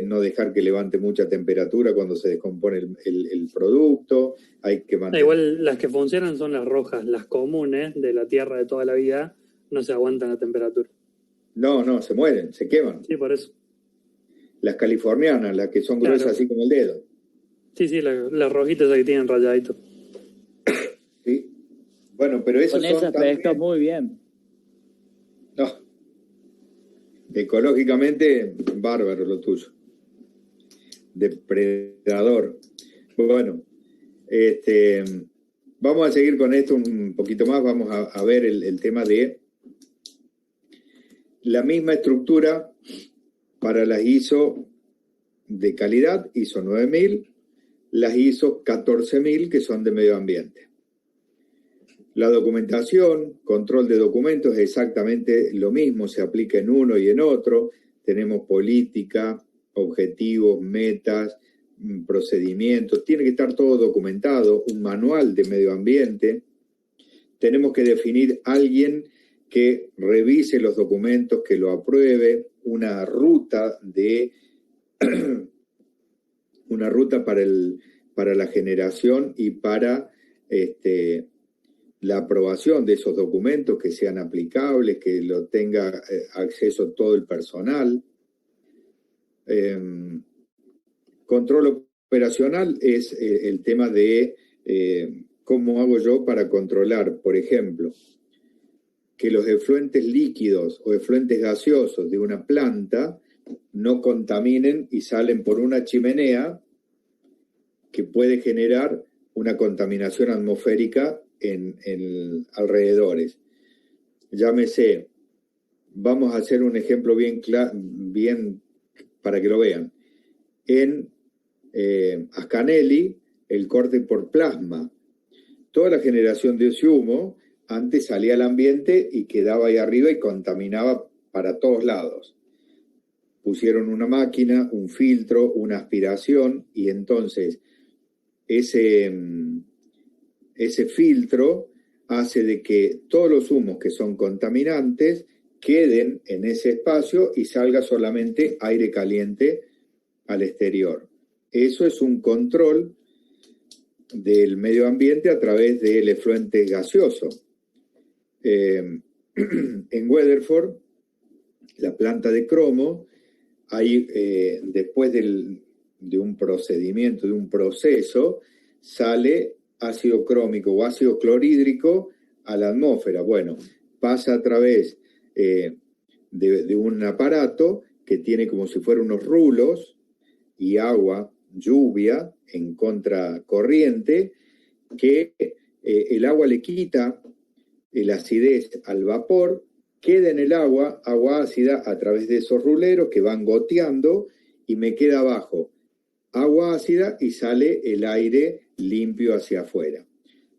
A: no dejar que levante mucha temperatura cuando se descompone el producto, hay que mantener...
C: Igual las que funcionan son las rojas, las comunes de la tierra de toda la vida no se aguantan la temperatura.
A: No, se mueren, se queman.
C: Sí, por eso.
A: Las californianas, las que son gruesas así como el dedo.
C: Sí, las rojitas que tienen rayadito.
A: Sí. Bueno, pero eso
H: con ese aspecto muy bien.
A: No. Ecológicamente, bárbaro lo tuyo. Depredador. Bueno, vamos a seguir con esto un poquito más. Vamos a ver el tema de la misma estructura para las ISO de calidad, ISO 9000, las ISO 14000 que son de medio ambiente. La documentación, control de documentos es exactamente lo mismo, se aplica en uno y en otro. Tenemos política, objetivos, metas, procedimientos. Tiene que estar todo documentado, un manual de medio ambiente. Tenemos que definir a alguien que revise los documentos, que lo apruebe, una ruta para la generación y para la aprobación de esos documentos, que sean aplicables, que lo tenga acceso todo el personal. Control operacional es el tema de cómo hago yo para controlar, por ejemplo, que los efluentes líquidos o efluentes gaseosos de una planta no contaminen y salen por una chimenea que puede generar una contaminación atmosférica en alrededores. Llámese, vamos a hacer un ejemplo bien para que lo vean. En Ascanelli, el corte por plasma. Toda la generación de ese humo antes salía al ambiente y quedaba ahí arriba y contaminaba para todos lados. Pusieron una máquina, un filtro, una aspiración, y entonces ese filtro hace de que todos los humos que son contaminantes queden en ese espacio y salga solamente aire caliente al exterior. Eso es un control del medio ambiente a través del efluente gaseoso. En Weatherford, la planta de cromo, hay, después de un procedimiento, de un proceso, sale ácido crómico o ácido clorhídrico a la atmósfera. Bueno, pasa a través de un aparato que tiene como si fueran unos rulos y agua, lluvia en contracorriente, que el agua le quita la acidez al vapor, queda en el agua ácida a través de esos ruleros que van goteando y me queda abajo agua ácida y sale el aire limpio hacia afuera.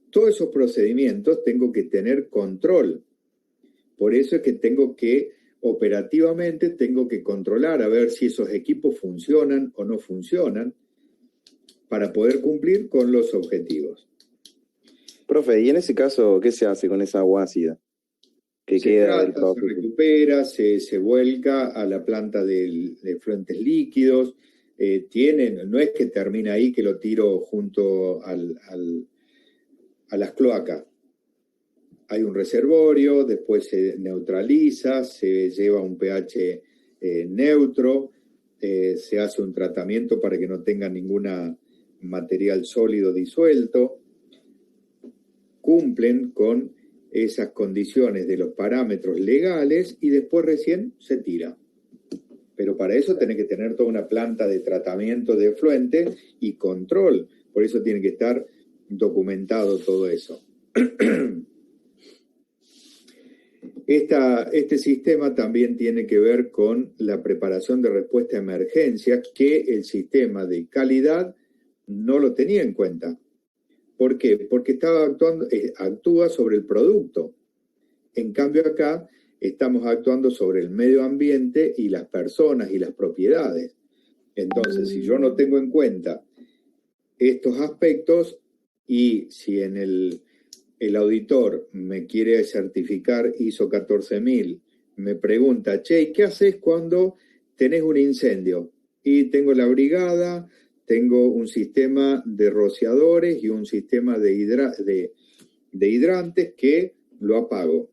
A: Todos esos procedimientos tengo que tener control. Por eso es que operativamente tengo que controlar a ver si esos equipos funcionan o no funcionan para poder cumplir con los objetivos.
B: Profe, y en ese caso, ¿qué se hace con esa agua ácida? Que
A: se recupera, se vuelca a la planta de efluentes líquidos. No es que termina ahí, que lo tiro junto a las cloacas. Hay un reservorio, después se neutraliza, se lleva a un pH neutro, se hace un tratamiento para que no tenga ningún material sólido disuelto. Cumplen con esas condiciones de los parámetros legales y después recién se tira. Pero para eso tenés que tener toda una planta de tratamiento de efluentes y control. Por eso tiene que estar documentado todo eso. Este sistema también tiene que ver con la preparación de respuesta a emergencias que el sistema de calidad no lo tenía en cuenta. ¿Por qué? Porque actúa sobre el producto. En cambio acá estamos actuando sobre el medio ambiente y las personas y las propiedades. Entonces, si yo no tengo en cuenta estos aspectos y si en el auditor me quiere certificar ISO 14000, me pregunta, che, ¿qué haces cuando tenés un incendio? Y tengo la brigada, tengo un sistema de rociadores y un sistema de hidrantes que lo apago.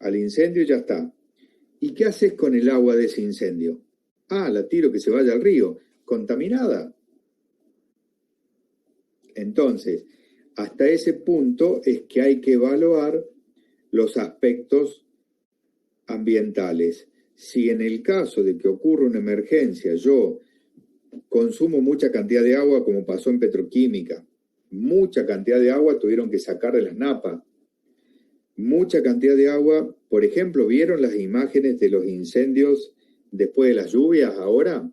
A: Al incendio ya está. ¿Y qué haces con el agua de ese incendio? La tiro que se vaya al río, contaminada. Entonces, hasta ese punto es que hay que evaluar los aspectos ambientales. Si en el caso de que ocurra una emergencia, yo consumo mucha cantidad de agua, como pasó en petroquímica, mucha cantidad de agua tuvieron que sacar de las napas, mucha cantidad de agua, por ejemplo, ¿vieron las imágenes de los incendios después de las lluvias ahora?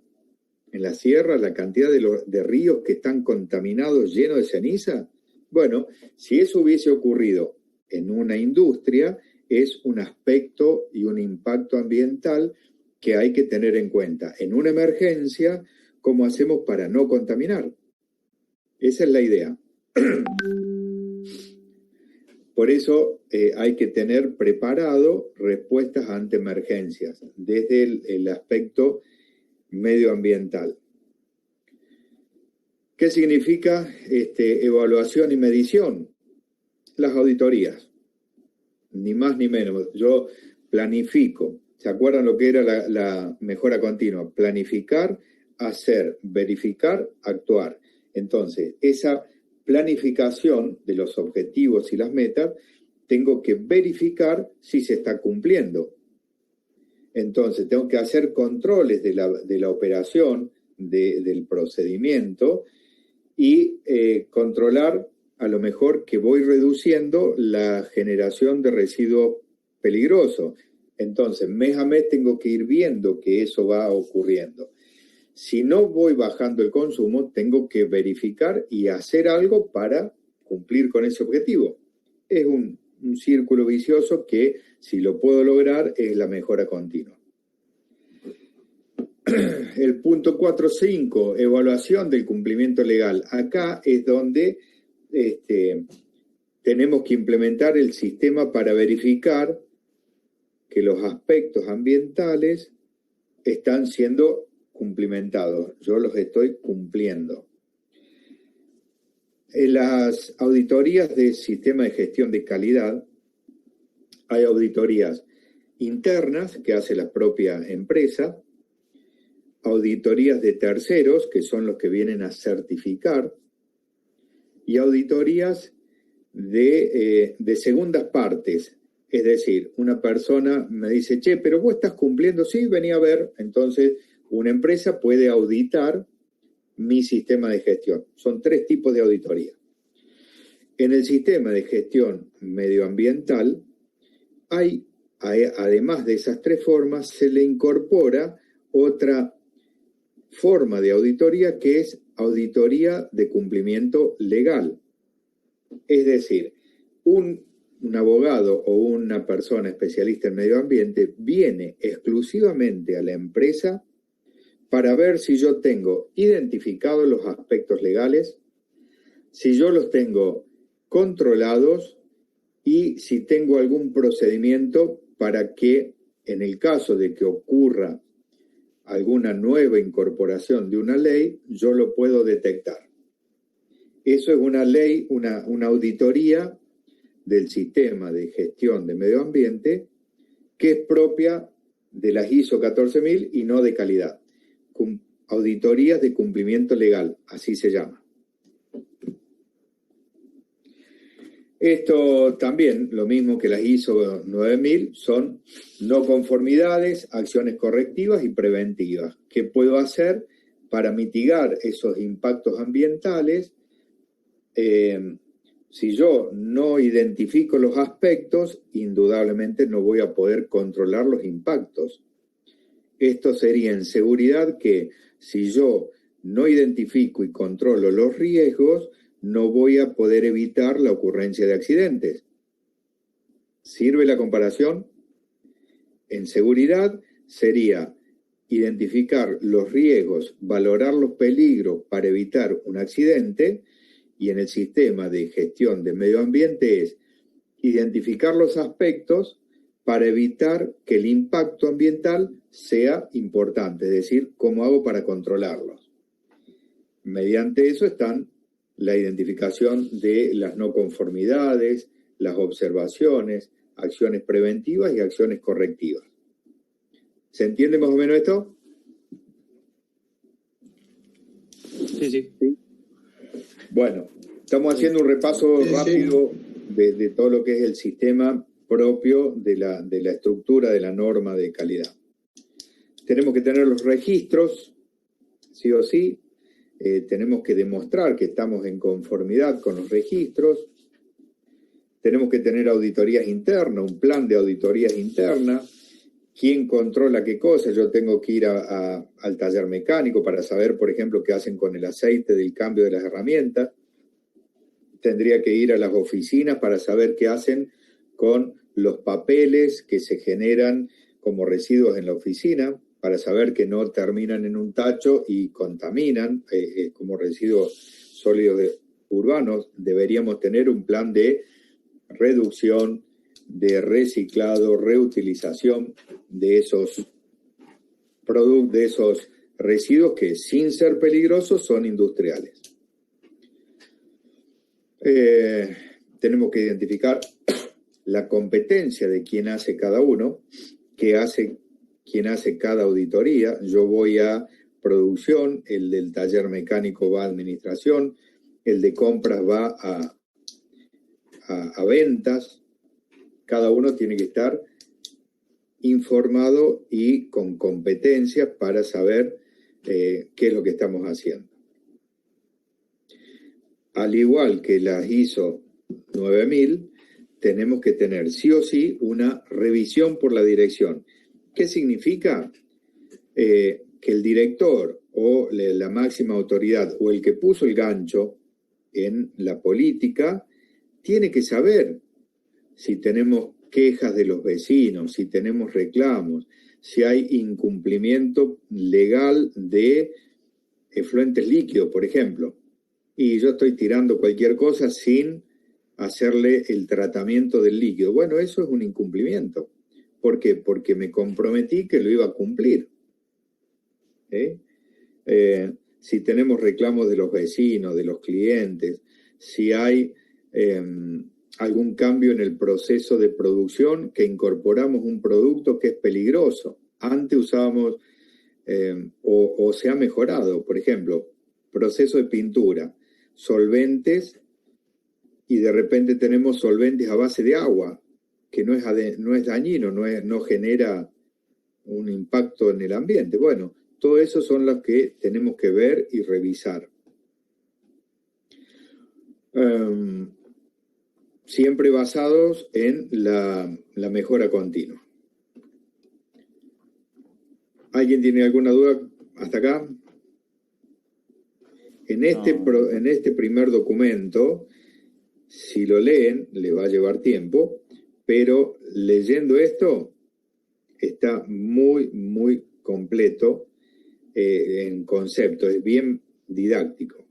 A: En la sierra, la cantidad de ríos que están contaminados, llenos de ceniza. Bueno, si eso hubiese ocurrido en una industria, es un aspecto y un impacto ambiental que hay que tener en cuenta. En una emergencia, ¿cómo hacemos para no contaminar? Esa es la idea. Por eso hay que tener preparado respuestas ante emergencias, desde el aspecto medioambiental. ¿Qué significa evaluación y medición? Las auditorías, ni más ni menos. Yo planifico, ¿se acuerdan lo que era la mejora continua? Planificar, hacer, verificar, actuar. Entonces, esa planificación de los objetivos y las metas tengo que verificar si se está cumpliendo. Entonces, tengo que hacer controles de la operación, del procedimiento, y controlar a lo mejor que voy reduciendo la generación de residuos peligrosos. Entonces, mes a mes tengo que ir viendo que eso va ocurriendo. Si no voy bajando el consumo, tengo que verificar y hacer algo para cumplir con ese objetivo. Es un círculo vicioso que, si lo puedo lograr, es la mejora continua. El punto 4.5, evaluación del cumplimiento legal. Acá es donde tenemos que implementar el sistema para verificar que los aspectos ambientales están siendo cumplimentados. Yo los estoy cumpliendo. En las auditorías del sistema de gestión de calidad, hay auditorías internas que hace la propia empresa, auditorías de terceros, que son los que vienen a certificar, y auditorías de segundas partes. Es decir, una persona me dice, che, pero vos estás cumpliendo, sí, venía a ver. Entonces, una empresa puede auditar mi sistema de gestión. Son 3 tipos de auditoría. En el sistema de gestión medioambiental, además de esas 3 formas, se le incorpora otra forma de auditoría que es auditoría de cumplimiento legal. Es decir, un abogado o una persona especialista en medio ambiente viene exclusivamente a la empresa para ver si yo tengo identificados los aspectos legales, si yo los tengo controlados y si tengo algún procedimiento para que, en el caso de que ocurra alguna nueva incorporación de una ley, yo lo puedo detectar. Eso es una ley, una auditoría del sistema de gestión de medio ambiente que es propia de las ISO 14000 y no de calidad. Auditorías de cumplimiento legal, así se llama. Esto también, lo mismo que las ISO 9000, son no conformidades, acciones correctivas y preventivas. ¿Qué puedo hacer para mitigar esos impactos ambientales? Si yo no identifico los aspectos, indudablemente no voy a poder controlar los impactos. Esto sería en seguridad que si yo no identifico y controlo los riesgos, no voy a poder evitar la ocurrencia de accidentes. ¿Sirve la comparación? En seguridad sería identificar los riesgos, valorar los peligros para evitar un accidente, y en el sistema de gestión de medio ambiente es identificar los aspectos para evitar que el impacto ambiental sea importante, es decir, cómo hago para controlarlos. Mediante eso están la identificación de las no conformidades, las observaciones, acciones preventivas y acciones correctivas. ¿Se entiende más o menos esto?
C: Sí.
A: Bueno, estamos haciendo un repaso rápido de todo lo que es el sistema propio de la estructura de la norma de calidad. Tenemos que tener los registros, sí o sí. Tenemos que demostrar que estamos en conformidad con los registros. Tenemos que tener auditorías internas, un plan de auditorías internas. ¿Quién controla qué cosa? Yo tengo que ir al taller mecánico para saber, por ejemplo, qué hacen con el aceite del cambio de las herramientas. Tendría que ir a las oficinas para saber qué hacen con los papeles que se generan como residuos en la oficina, para saber que no terminan en un tacho y contaminan como residuos sólidos urbanos. Deberíamos tener un plan de reducción, de reciclado, reutilización de esos productos, de esos residuos que, sin ser peligrosos, son industriales. Tenemos que identificar la competencia de quién hace cada uno, quién hace cada auditoría. Yo voy a producción, el del taller mecánico va a administración, el de compras va a ventas, Cada uno tiene que estar informado y con competencias para saber qué es lo que estamos haciendo. Al igual que las ISO 9000, tenemos que tener sí o sí una revisión por la dirección. ¿Qué significa? Que el director o la máxima autoridad o el que puso el gancho en la política tiene que saber si tenemos quejas de los vecinos, si tenemos reclamos, si hay incumplimiento legal de efluentes líquidos, por ejemplo, y yo estoy tirando cualquier cosa sin hacerle el tratamiento del líquido. Bueno, eso es un incumplimiento. ¿Por qué? Porque me comprometí que lo iba a cumplir. Si tenemos reclamos de los vecinos, de los clientes, si hay algún cambio en el proceso de producción, que incorporamos un producto que es peligroso. Antes usábamos, o se ha mejorado, por ejemplo, proceso de pintura, solventes, y de repente tenemos solventes a base de agua, que no es dañino, no genera un impacto en el ambiente. Bueno, todo eso son los que tenemos que ver y revisar. Siempre basados en la mejora continua. ¿Alguien tiene alguna duda hasta acá? En este primer documento, si lo leen, le va a llevar tiempo, pero leyendo esto está muy, muy completo en concepto, es bien didáctico.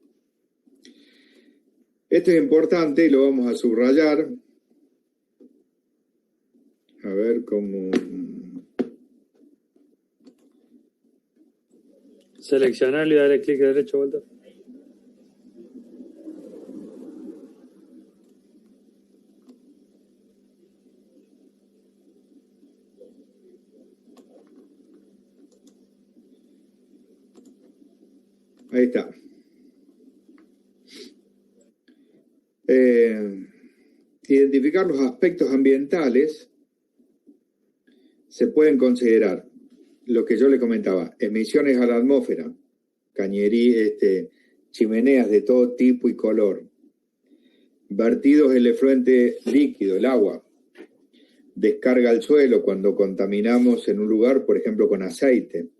A: Esto es importante y lo vamos a subrayar. A ver cómo...
C: Seleccionarlo y darle clic derecho, vuelta.
A: Ahí está. Identificar los aspectos ambientales se pueden considerar lo que yo le comentaba, emisiones a la atmósfera, chimeneas de todo tipo y color, vertidos del efluente líquido, el agua, descarga al suelo cuando contaminamos en un lugar, por ejemplo, con aceite,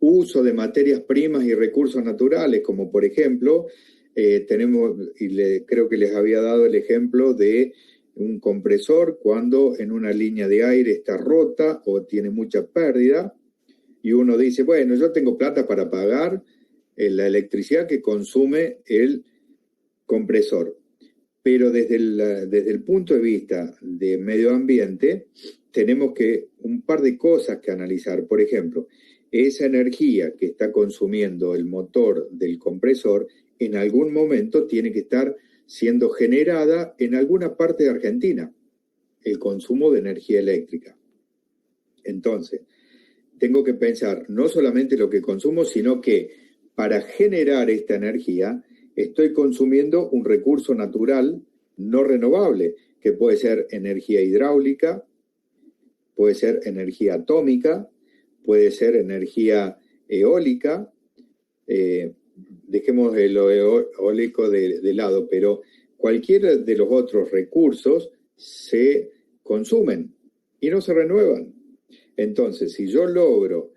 A: uso de materias primas y recursos naturales, como por ejemplo, tenemos, creo que les había dado el ejemplo de un compresor cuando en una línea de aire está rota o tiene mucha pérdida, y uno dice, bueno, yo tengo plata para pagar la electricidad que consume el compresor. Pero desde el punto de vista de medio ambiente, tenemos un par de cosas que analizar. Por ejemplo, esa energía que está consumiendo el motor del compresor, en algún momento tiene que estar siendo generada en alguna parte de Argentina, el consumo de energía eléctrica. Entonces, tengo que pensar no solamente lo que consumo, sino que para generar esta energía estoy consumiendo un recurso natural no renovable, que puede ser energía hidráulica, puede ser energía atómica, puede ser energía eólica, dejemos el eólico de lado, pero cualquiera de los otros recursos se consumen y no se renuevan. Entonces, si yo logro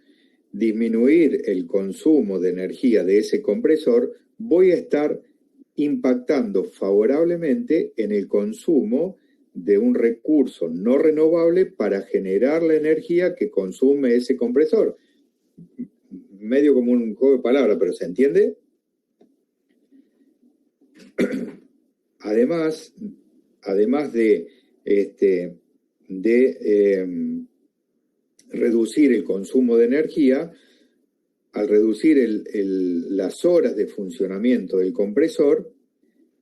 A: disminuir el consumo de energía de ese compresor, voy a estar impactando favorablemente en el consumo de un recurso no renovable para generar la energía que consume ese compresor. Medio como un juego de palabras, pero ¿se entiende? Además de reducir el consumo de energía, al reducir las horas de funcionamiento del compresor,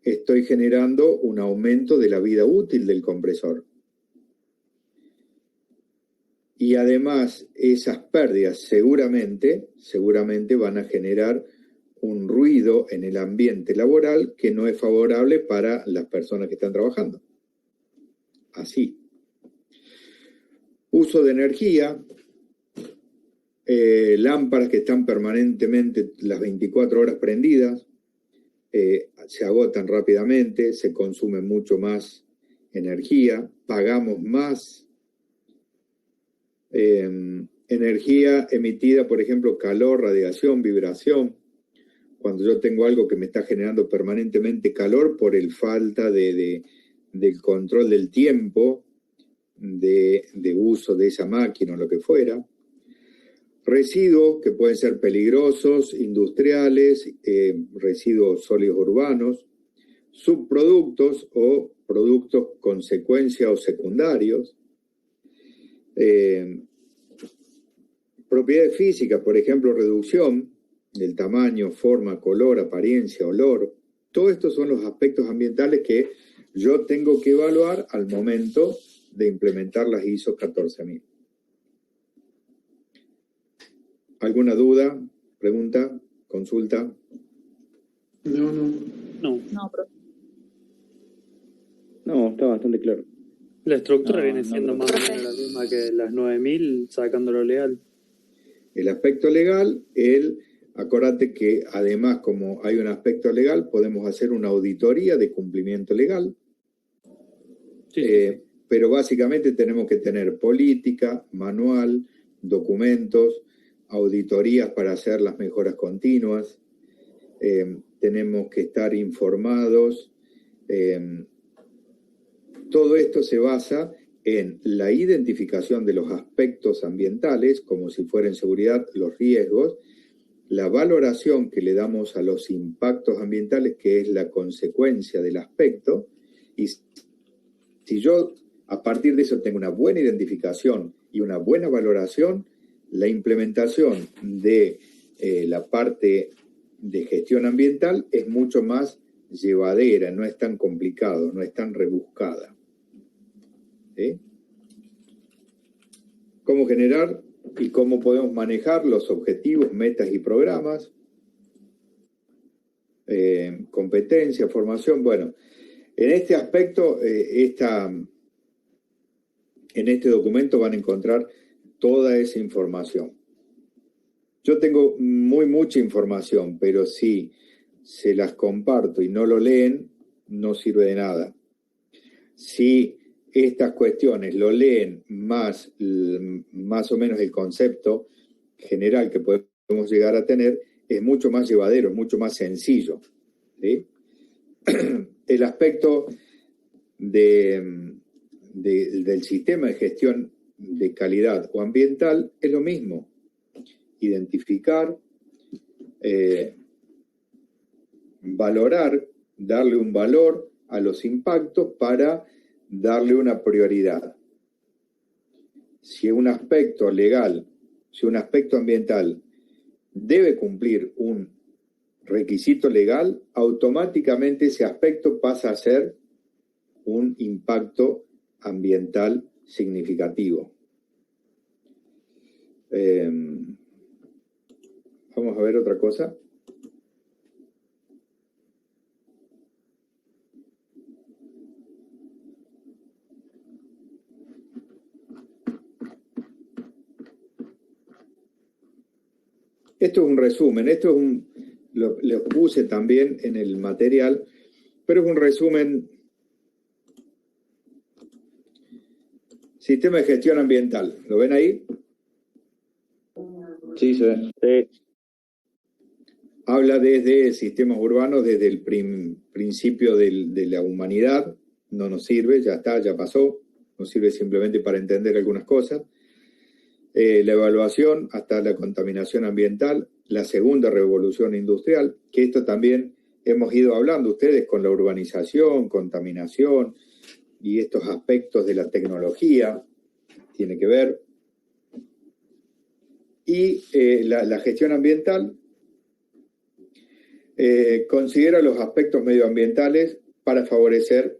A: estoy generando un aumento de la vida útil del compresor. Y además, esas pérdidas seguramente van a generar un ruido en el ambiente laboral que no es favorable para las personas que están trabajando. Así. Uso de energía, lámparas que están permanentemente las 24 horas prendidas, se agotan rápidamente, se consume mucho más energía, pagamos más. Energía emitida, por ejemplo, calor, radiación, vibración. Cuando yo tengo algo que me está generando permanentemente calor por el falta del control del tiempo, de uso de esa máquina o lo que fuera. Residuos que pueden ser peligrosos, industriales, residuos sólidos urbanos, subproductos o productos consecuencia o secundarios, propiedades físicas, por ejemplo, reducción del tamaño, forma, color, apariencia, olor. Todos estos son los aspectos ambientales que yo tengo que evaluar al momento de implementar las ISO 14000. ¿Alguna duda, pregunta, consulta?
C: No,
E: profe.
B: No, está bastante claro.
C: La estructura viene siendo más o menos la misma que las 9000, sacando lo legal.
A: El aspecto legal, acordate que además, como hay un aspecto legal, podemos hacer una auditoría de cumplimiento legal.
C: Sí.
A: Pero básicamente tenemos que tener política, manual, documentos, auditorías para hacer las mejoras continuas. Tenemos que estar informados. Todo esto se basa en la identificación de los aspectos ambientales, como si fuera en seguridad los riesgos, la valoración que le damos a los impactos ambientales, que es la consecuencia del aspecto, y si yo a partir de eso tengo una buena identificación y una buena valoración, la implementación de la parte de gestión ambiental es mucho más llevadera, no es tan complicado, no es tan rebuscada. ¿Sí? ¿Cómo generar y cómo podemos manejar los objetivos, metas y programas? Competencia, formación. Bueno, en este aspecto, en este documento van a encontrar toda esa información. Yo tengo mucha información, pero si se las comparto y no lo leen, no sirve de nada. Si estas cuestiones lo leen más o menos el concepto general que podemos llegar a tener, es mucho más llevadero, es mucho más sencillo. ¿Sí? El aspecto del sistema de gestión de calidad o ambiental es lo mismo. Identificar, valorar, darle un valor a los impactos para darle una prioridad. Si un aspecto legal, si un aspecto ambiental debe cumplir un requisito legal, automáticamente ese aspecto pasa a ser un impacto ambiental significativo. Vamos a ver otra cosa. Esto es un resumen, lo puse también en el material, pero es un resumen. Sistema de gestión ambiental, ¿lo ven ahí?
B: Sí, se ve. Sí.
A: Habla desde sistemas urbanos, desde el principio de la humanidad, no nos sirve, ya está, ya pasó, nos sirve simplemente para entender algunas cosas. La evaluación hasta la contaminación ambiental, la segunda revolución industrial, que esto también hemos ido hablando ustedes con la urbanización, contaminación y estos aspectos de la tecnología, tiene que ver. Y la gestión ambiental considera los aspectos medioambientales para favorecer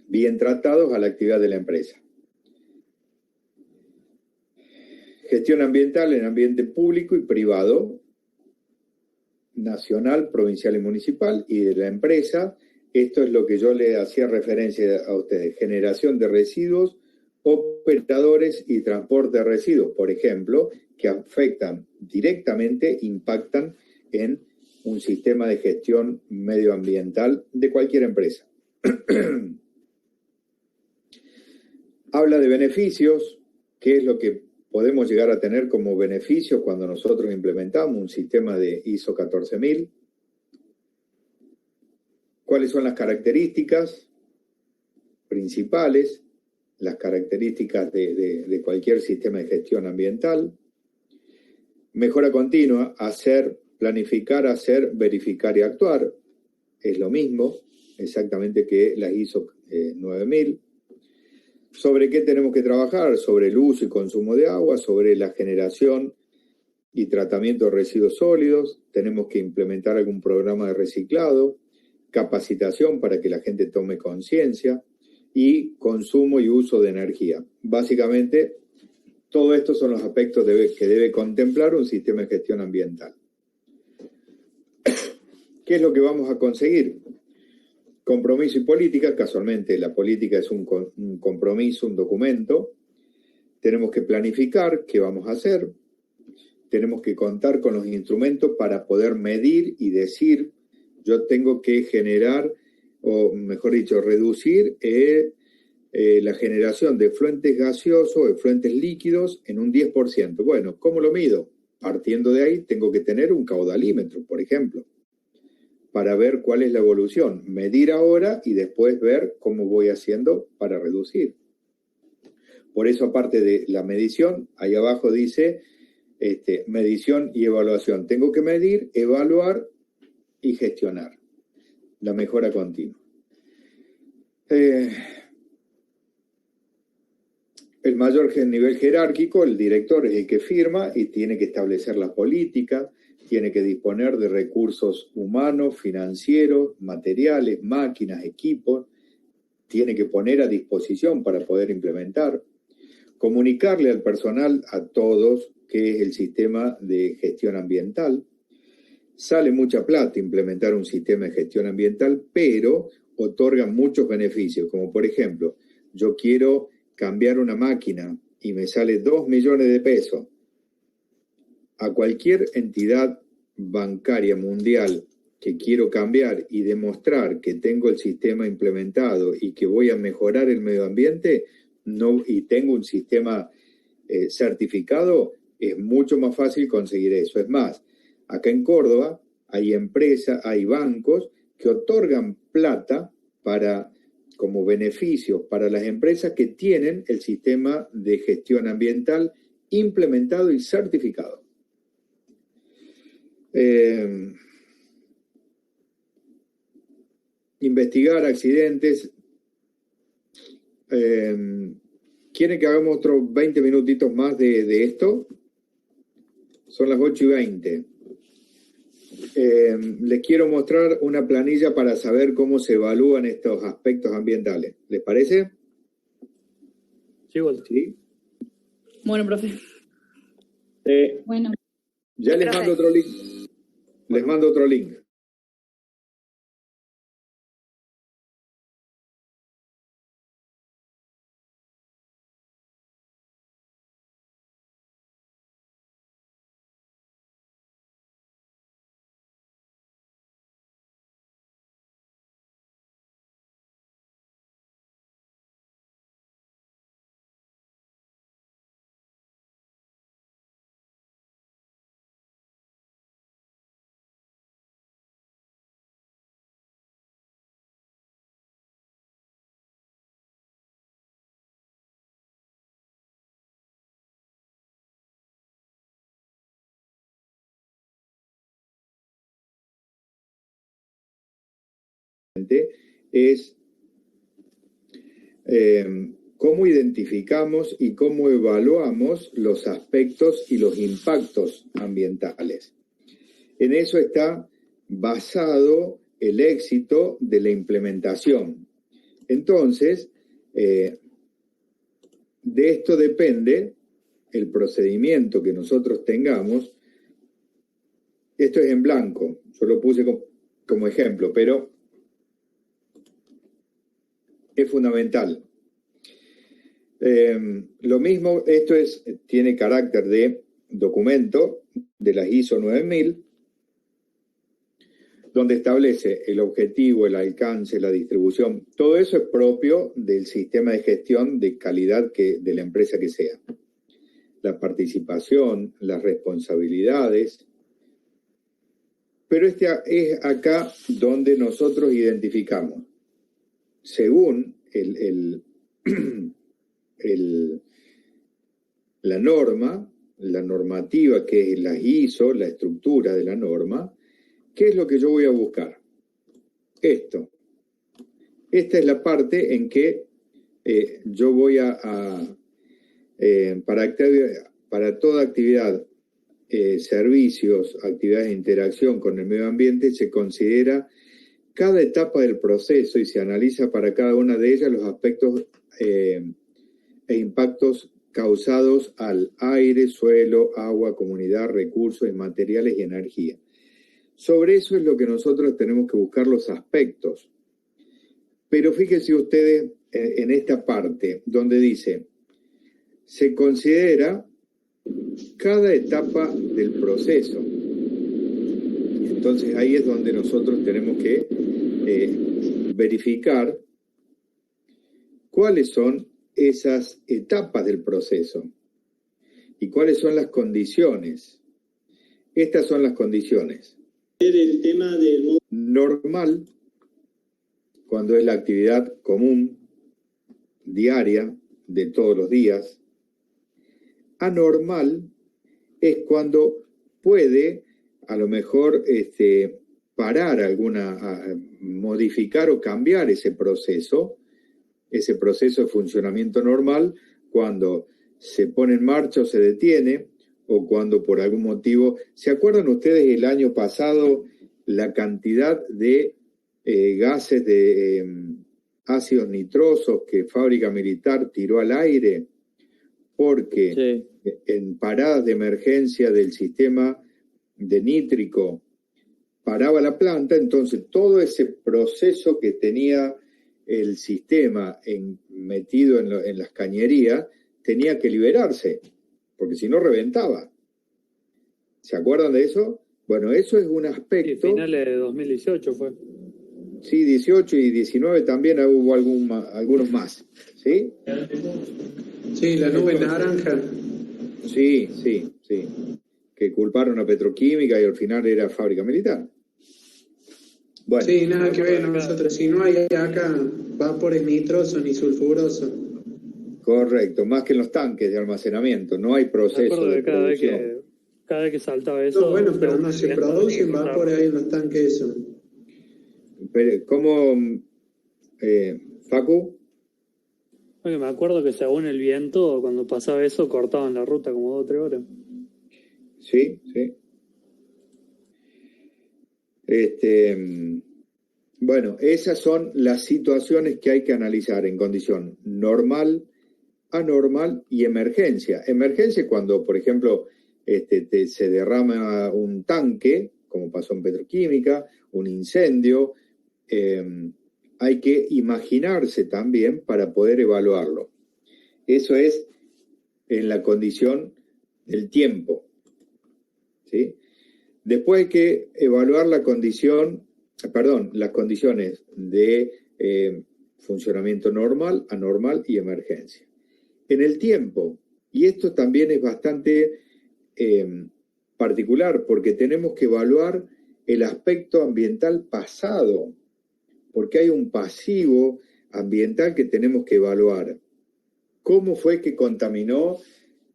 A: bien tratados a la actividad de la empresa. Gestión ambiental en ambiente público y privado, nacional, provincial y municipal, y de la empresa. Esto es lo que yo le hacía referencia a ustedes: generación de residuos o operadores y transporte de residuos, por ejemplo, que afectan directamente, impactan en un sistema de gestión medioambiental de cualquier empresa. Habla de beneficios, qué es lo que podemos llegar a tener como beneficios cuando nosotros implementamos un sistema de ISO 14000. ¿Cuáles son las características principales, las características de cualquier sistema de gestión ambiental? Mejora continua, hacer, planificar, hacer, verificar y actuar. Es lo mismo, exactamente, que las ISO 9000. ¿Sobre qué tenemos que trabajar? Sobre el uso y consumo de agua, sobre la generación y tratamiento de residuos sólidos. Tenemos que implementar algún programa de reciclado, capacitación para que la gente tome conciencia y consumo y uso de energía. Básicamente, todo esto son los aspectos que debe contemplar un sistema de gestión ambiental. ¿Qué es lo que vamos a conseguir? Compromiso y política. Casualmente, la política es un compromiso, un documento. Tenemos que planificar qué vamos a hacer. Tenemos que contar con los instrumentos para poder medir y decir, yo tengo que generar, o mejor dicho, reducir la generación de efluentes gaseosos o efluentes líquidos en un 10%. Bueno, ¿cómo lo mido? Partiendo de ahí, tengo que tener un caudalímetro, por ejemplo, para ver cuál es la evolución. Medir ahora y después ver cómo voy haciendo para reducir. Por eso, aparte de la medición, ahí abajo dice medición y evaluación. Tengo que medir, evaluar y gestionar la mejora continua. El mayor nivel jerárquico, el director es el que firma y tiene que establecer la política, tiene que disponer de recursos humanos, financieros, materiales, máquinas, equipos, tiene que poner a disposición para poder implementar, comunicarle al personal, a todos, qué es el sistema de gestión ambiental. Sale mucha plata implementar un sistema de gestión ambiental, pero otorga muchos beneficios, como por ejemplo, yo quiero cambiar una máquina y me sale 2 millones de pesos. A cualquier entidad bancaria mundial que quiero cambiar y demostrar que tengo el sistema implementado y que voy a mejorar el medio ambiente y tengo un sistema certificado, es mucho más fácil conseguir eso. Es más, acá en Córdoba hay empresas, hay bancos que otorgan plata como beneficios para las empresas que tienen el sistema de gestión ambiental implementado y certificado. Investigar accidentes. ¿Quieren que hagamos otros 20 minutitos más de esto? Son las 8:20. Les quiero mostrar una planilla para saber cómo se evalúan estos aspectos ambientales. ¿Les parece?
C: Sí, Walter.
A: ¿Sí?
E: Bueno, profe.
F: Bueno.
A: Ya les mando otro link. Les mando otro link. Es cómo identificamos y cómo evaluamos los aspectos y los impactos ambientales. En eso está basado el éxito de la implementación. Entonces, de esto depende el procedimiento que nosotros tengamos. Esto es en blanco, yo lo puse como ejemplo, pero es fundamental. Lo mismo, tiene carácter de documento de las ISO 9000, donde establece el objetivo, el alcance, la distribución. Todo eso es propio del sistema de gestión de calidad de la empresa que sea. La participación, las responsabilidades. Pero es acá donde nosotros identificamos, según la norma, la normativa que es la ISO, la estructura de la norma, ¿qué es lo que yo voy a buscar? Esto. Esta es la parte en que yo voy para toda actividad, servicios, actividades de interacción con el medio ambiente, se considera cada etapa del proceso y se analiza para cada una de ellas los aspectos e impactos causados al aire, suelo, agua, comunidad, recursos, materiales y energía. Sobre eso es lo que nosotros tenemos que buscar los aspectos. Pero fíjense ustedes en esta parte donde dice, se considera cada etapa del proceso. Entonces ahí es donde nosotros tenemos que verificar cuáles son esas etapas del proceso y cuáles son las condiciones. Estas son las condiciones.
I: El tema del
A: normal, cuando es la actividad común, diaria, de todos los días. Anormal es cuando puede, a lo mejor, parar modificar o cambiar ese proceso de funcionamiento normal, cuando se pone en marcha o se detiene, o cuando por algún motivo... ¿Se acuerdan ustedes el año pasado la cantidad de gases de ácidos nitrosos que Fábrica Militar tiró al aire? Porque en paradas de emergencia del sistema de nítrico paraba la planta, entonces todo ese proceso que tenía el sistema metido en las cañerías tenía que liberarse, porque si no reventaba. ¿Se acuerdan de eso? Bueno, eso es un aspecto...
C: Y finales de 2018 fue.
A: Sí, 18 y 19 también hubo algunos más, ¿sí?
G: Sí, la nube naranja.
A: Sí. Que culparon a Petroquímica y al final era Fábrica Militar. Bueno.
G: Sí, nada que ver nosotros. Si no hay acá vapores nitrosos ni sulfurosos.
A: Correcto, más que en los tanques de almacenamiento. No hay proceso de producción.
C: Cada vez que saltaba eso...
G: No, bueno, pero no se producen vapores ahí en los tanques eso.
A: Pero, ¿cómo, Facu?
C: Porque me acuerdo que según el viento, cuando pasaba eso, cortaban la ruta como 2 o 3 horas.
A: Sí. Bueno, esas son las situaciones que hay que analizar en condición normal, anormal y emergencia. Emergencia es cuando, por ejemplo, se derrama un tanque, como pasó en Petroquímica, un incendio. Hay que imaginarse también para poder evaluarlo. Eso es en la condición del tiempo, ¿sí? Después hay que evaluar las condiciones de funcionamiento normal, anormal y emergencia. En el tiempo, y esto también es bastante particular, porque tenemos que evaluar el aspecto ambiental pasado, porque hay un pasivo ambiental que tenemos que evaluar. ¿Cómo fue que contaminó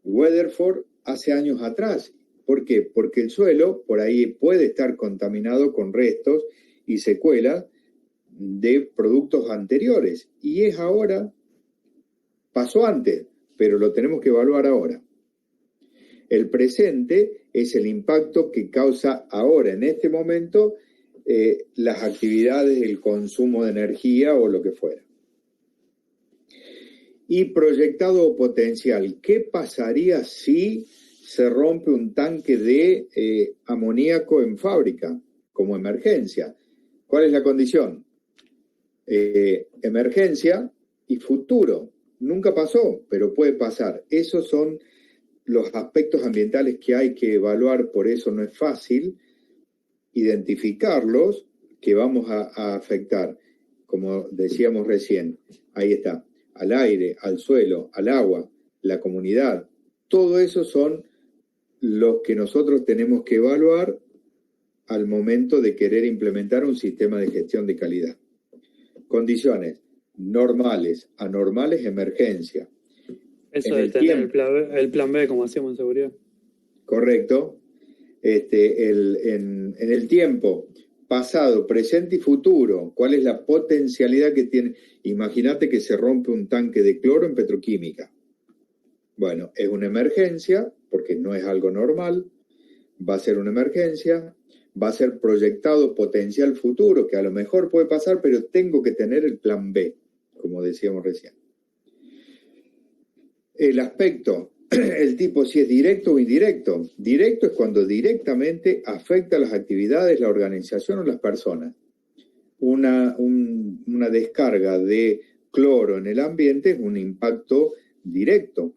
A: Weatherford hace años atrás? ¿Por qué? Porque el suelo por ahí puede estar contaminado con restos y secuelas de productos anteriores. Y es ahora, pasó antes, pero lo tenemos que evaluar ahora. El presente es el impacto que causa ahora, en este momento, las actividades, el consumo de energía o lo que fuera. Y proyectado o potencial, ¿qué pasaría si se rompe un tanque de amoníaco en fábrica como emergencia? ¿Cuál es la condición? Emergencia y futuro. Nunca pasó, pero puede pasar. Esos son los aspectos ambientales que hay que evaluar, por eso no es fácil identificarlos, que vamos a afectar, como decíamos recién, ahí está, al aire, al suelo, al agua, la comunidad. Todo eso son los que nosotros tenemos que evaluar al momento de querer implementar un sistema de gestión de calidad. Condiciones normales, anormales, emergencia.
C: Eso de tener el plan B, como hacíamos en seguridad.
A: Correcto. En el tiempo, pasado, presente y futuro, ¿cuál es la potencialidad que tiene? Imagínate que se rompe un tanque de cloro en petroquímica. Bueno, es una emergencia, porque no es algo normal, va a ser una emergencia, va a ser proyectado potencial futuro, que a lo mejor puede pasar, pero tengo que tener el plan B, como decíamos recién. El aspecto, el tipo si es directo o indirecto. Directo es cuando directamente afecta las actividades, la organización o las personas. Una descarga de cloro en el ambiente es un impacto directo.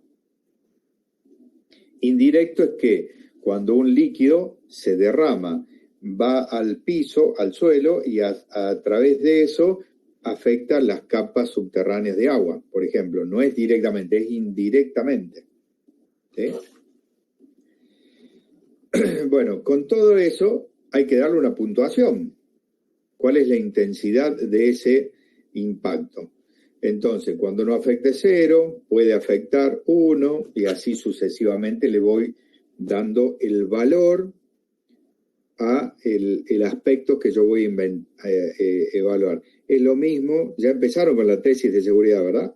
A: Indirecto es que cuando un líquido se derrama, va al piso, al suelo, y a través de eso afecta las capas subterráneas de agua, por ejemplo. No es directamente, es indirectamente. ¿Sí? Bueno, con todo eso hay que darle una puntuación. ¿Cuál es la intensidad de ese impacto? Entonces, cuando no afecte 0, puede afectar 1, y así sucesivamente le voy dando el valor a el aspecto que yo voy a evaluar. Es lo mismo, ya empezaron con la tesis de seguridad, ¿verdad?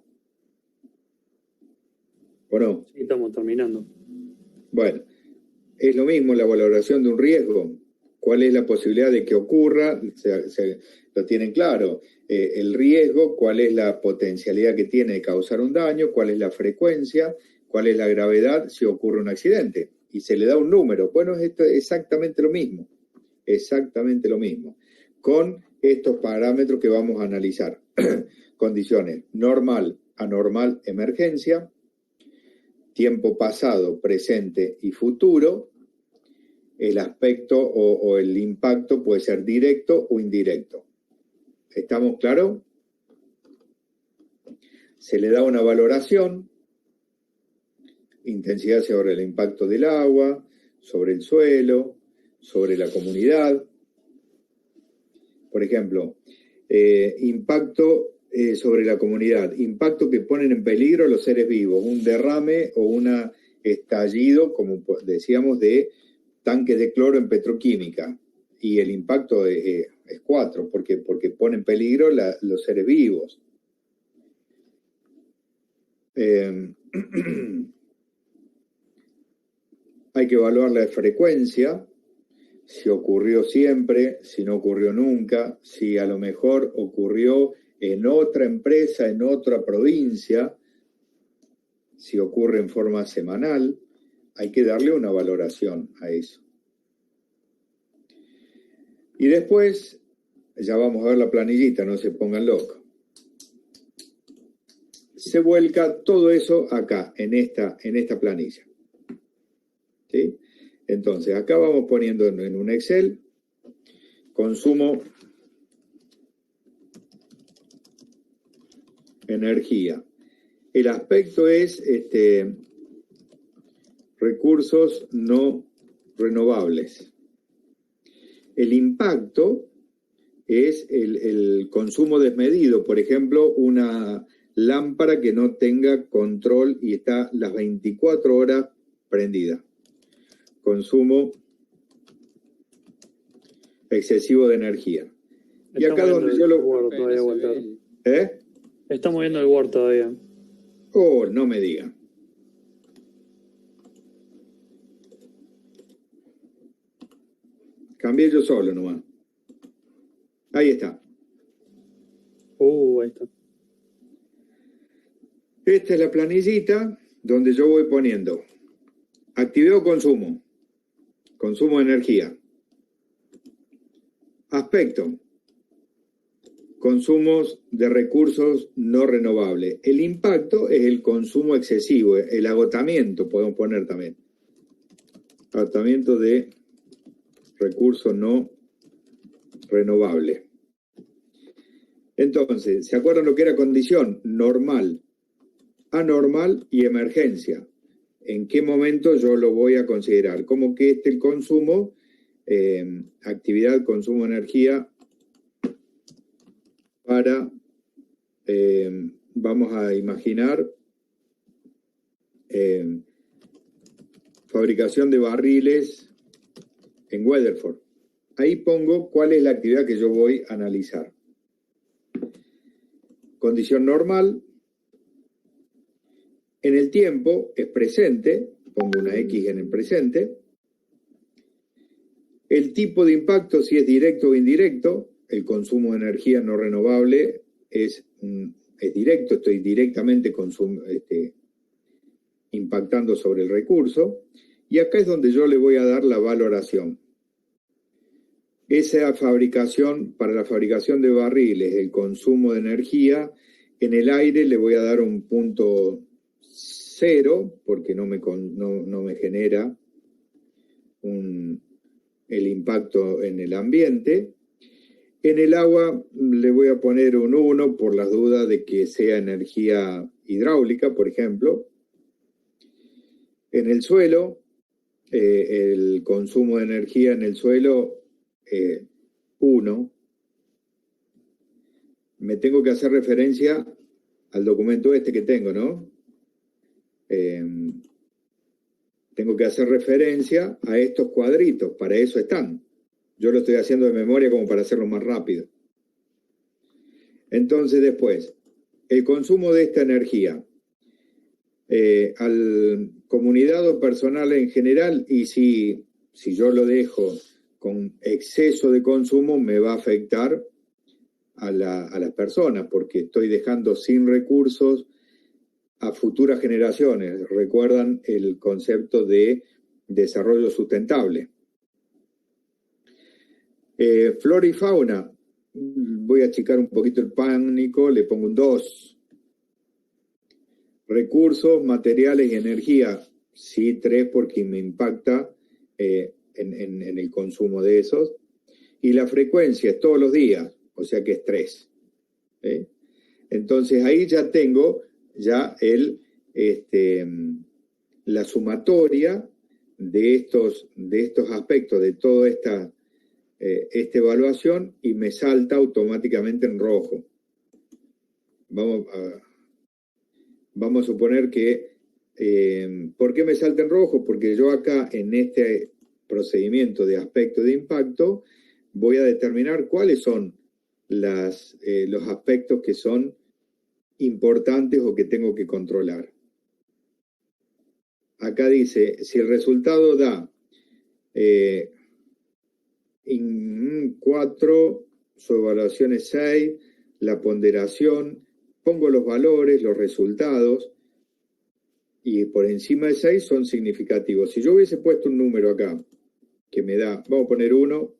A: ¿O no?
C: Sí, estamos terminando.
A: Bueno, es lo mismo la valoración de un riesgo. ¿Cuál es la posibilidad de que ocurra? Lo tienen claro. El riesgo, cuál es la potencialidad que tiene de causar un daño, cuál es la frecuencia, cuál es la gravedad si ocurre un accidente. Y se le da un número. Bueno, esto es exactamente lo mismo. Exactamente lo mismo. Con estos parámetros que vamos a analizar. Condiciones normal, anormal, emergencia, tiempo pasado, presente y futuro. El aspecto o el impacto puede ser directo o indirecto. ¿Estamos claros? Se le da una valoración, intensidad sobre el impacto del agua, sobre el suelo, sobre la comunidad. Por ejemplo, impacto sobre la comunidad, impacto que ponen en peligro a los seres vivos, un derrame o un estallido, como decíamos, de tanques de cloro en petroquímica, y el impacto es 4, porque pone en peligro los seres vivos. Hay que evaluar la frecuencia, si ocurrió siempre, si no ocurrió nunca, si a lo mejor ocurrió en otra empresa, en otra provincia, si ocurre en forma semanal. Hay que darle una valoración a eso. Y después, ya vamos a ver la planillita, no se pongan locos. Se vuelca todo eso acá, en esta planilla. ¿Sí? Entonces, acá vamos poniendo en un Excel, consumo, energía. El aspecto es recursos no renovables. El impacto es el consumo desmedido. Por ejemplo, una lámpara que no tenga control y está las 24 horas prendida. Consumo excesivo de energía. Y acá donde yo lo... ¿Eh?
C: Estamos viendo el Word todavía.
A: Oh, no me digan. Cambié yo solo nomás. Ahí está.
C: Ahí está.
A: Esta es la planillita donde yo voy poniendo actividad o consumo. Consumo de energía. Aspecto. consumos de recursos no renovables. El impacto es el consumo excesivo, el agotamiento, podemos poner también. Agotamiento de recursos no renovables. Entonces, ¿se acuerdan lo que era condición? Normal, anormal y emergencia. ¿En qué momento yo lo voy a considerar? Como que el consumo, actividad, consumo de energía para, vamos a imaginar, fabricación de barriles en Weatherford. Ahí pongo cuál es la actividad que yo voy a analizar. Condición normal. En el tiempo es presente, pongo una X en el presente. El tipo de impacto, si es directo o indirecto, el consumo de energía no renovable es directo, estoy directamente impactando sobre el recurso. Y acá es donde yo le voy a dar la valoración. Esa fabricación, para la fabricación de barriles, el consumo de energía, en el aire le voy a dar un punto 0, porque no me genera el impacto en el ambiente. En el agua le voy a poner un 1 por las dudas de que sea energía hidráulica, por ejemplo. En el suelo, el consumo de energía en el suelo, 1. Me tengo que hacer referencia al documento que tengo, ¿no? Tengo que hacer referencia a estos cuadritos, para eso están. Yo lo estoy haciendo de memoria como para hacerlo más rápido. Entonces después, el consumo de esta energía, al comunidad o personal en general, y si yo lo dejo con exceso de consumo, me va a afectar a las personas, porque estoy dejando sin recursos a futuras generaciones. Recuerdan el concepto de desarrollo sustentable. Flora y fauna, voy a achicar un poquito el pánico, le pongo un 2. Recursos, materiales y energía, sí, 3, porque me impacta en el consumo de esos. Y la frecuencia es todos los días, o sea que es 3. Entonces ahí ya tengo la sumatoria de estos aspectos, de toda esta evaluación, y me salta automáticamente en rojo. Vamos a suponer que, ¿por qué me salta en rojo? Porque yo acá en este procedimiento de aspecto de impacto voy a determinar cuáles son los aspectos que son importantes o que tengo que controlar. Acá dice, si el resultado da 4, su evaluación es 6, la ponderación, pongo los valores, los resultados, y por encima de 6 son significativos. Si yo hubiese puesto un número acá, que me da, vamos a poner 1,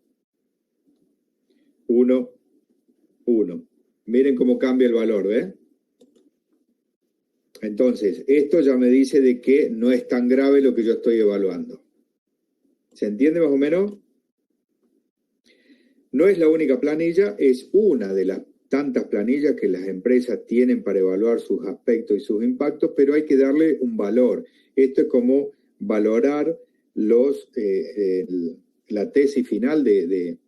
A: 1, 1. Miren cómo cambia el valor, ¿ves? Entonces, esto ya me dice de que no es tan grave lo que yo estoy evaluando. ¿Se entiende más o menos? No es la única planilla, es una de las tantas planillas que las empresas tienen para evaluar sus aspectos y sus impactos, pero hay que darle un valor. Esto es como valorar la tesis final de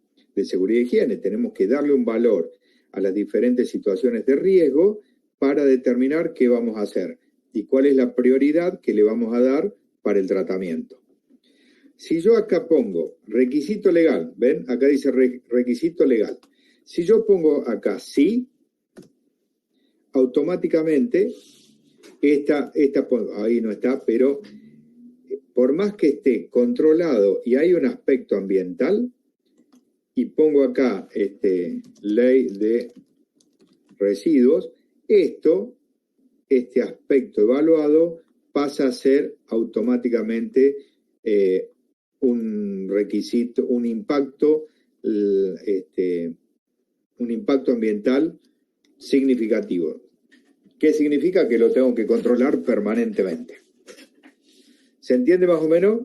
A: seguridad y higiene. Tenemos que darle un valor a las diferentes situaciones de riesgo para determinar qué vamos a hacer y cuál es la prioridad que le vamos a dar para el tratamiento. Si yo acá pongo requisito legal, ¿ven? Acá dice requisito legal. Si yo pongo acá sí, automáticamente ahí no está, pero por más que esté controlado y hay un aspecto ambiental, y pongo acá ley de residuos, este aspecto evaluado pasa a ser automáticamente un requisito, un impacto un impacto ambiental significativo. ¿Qué significa? Que lo tengo que controlar permanentemente. ¿Se entiende más o menos?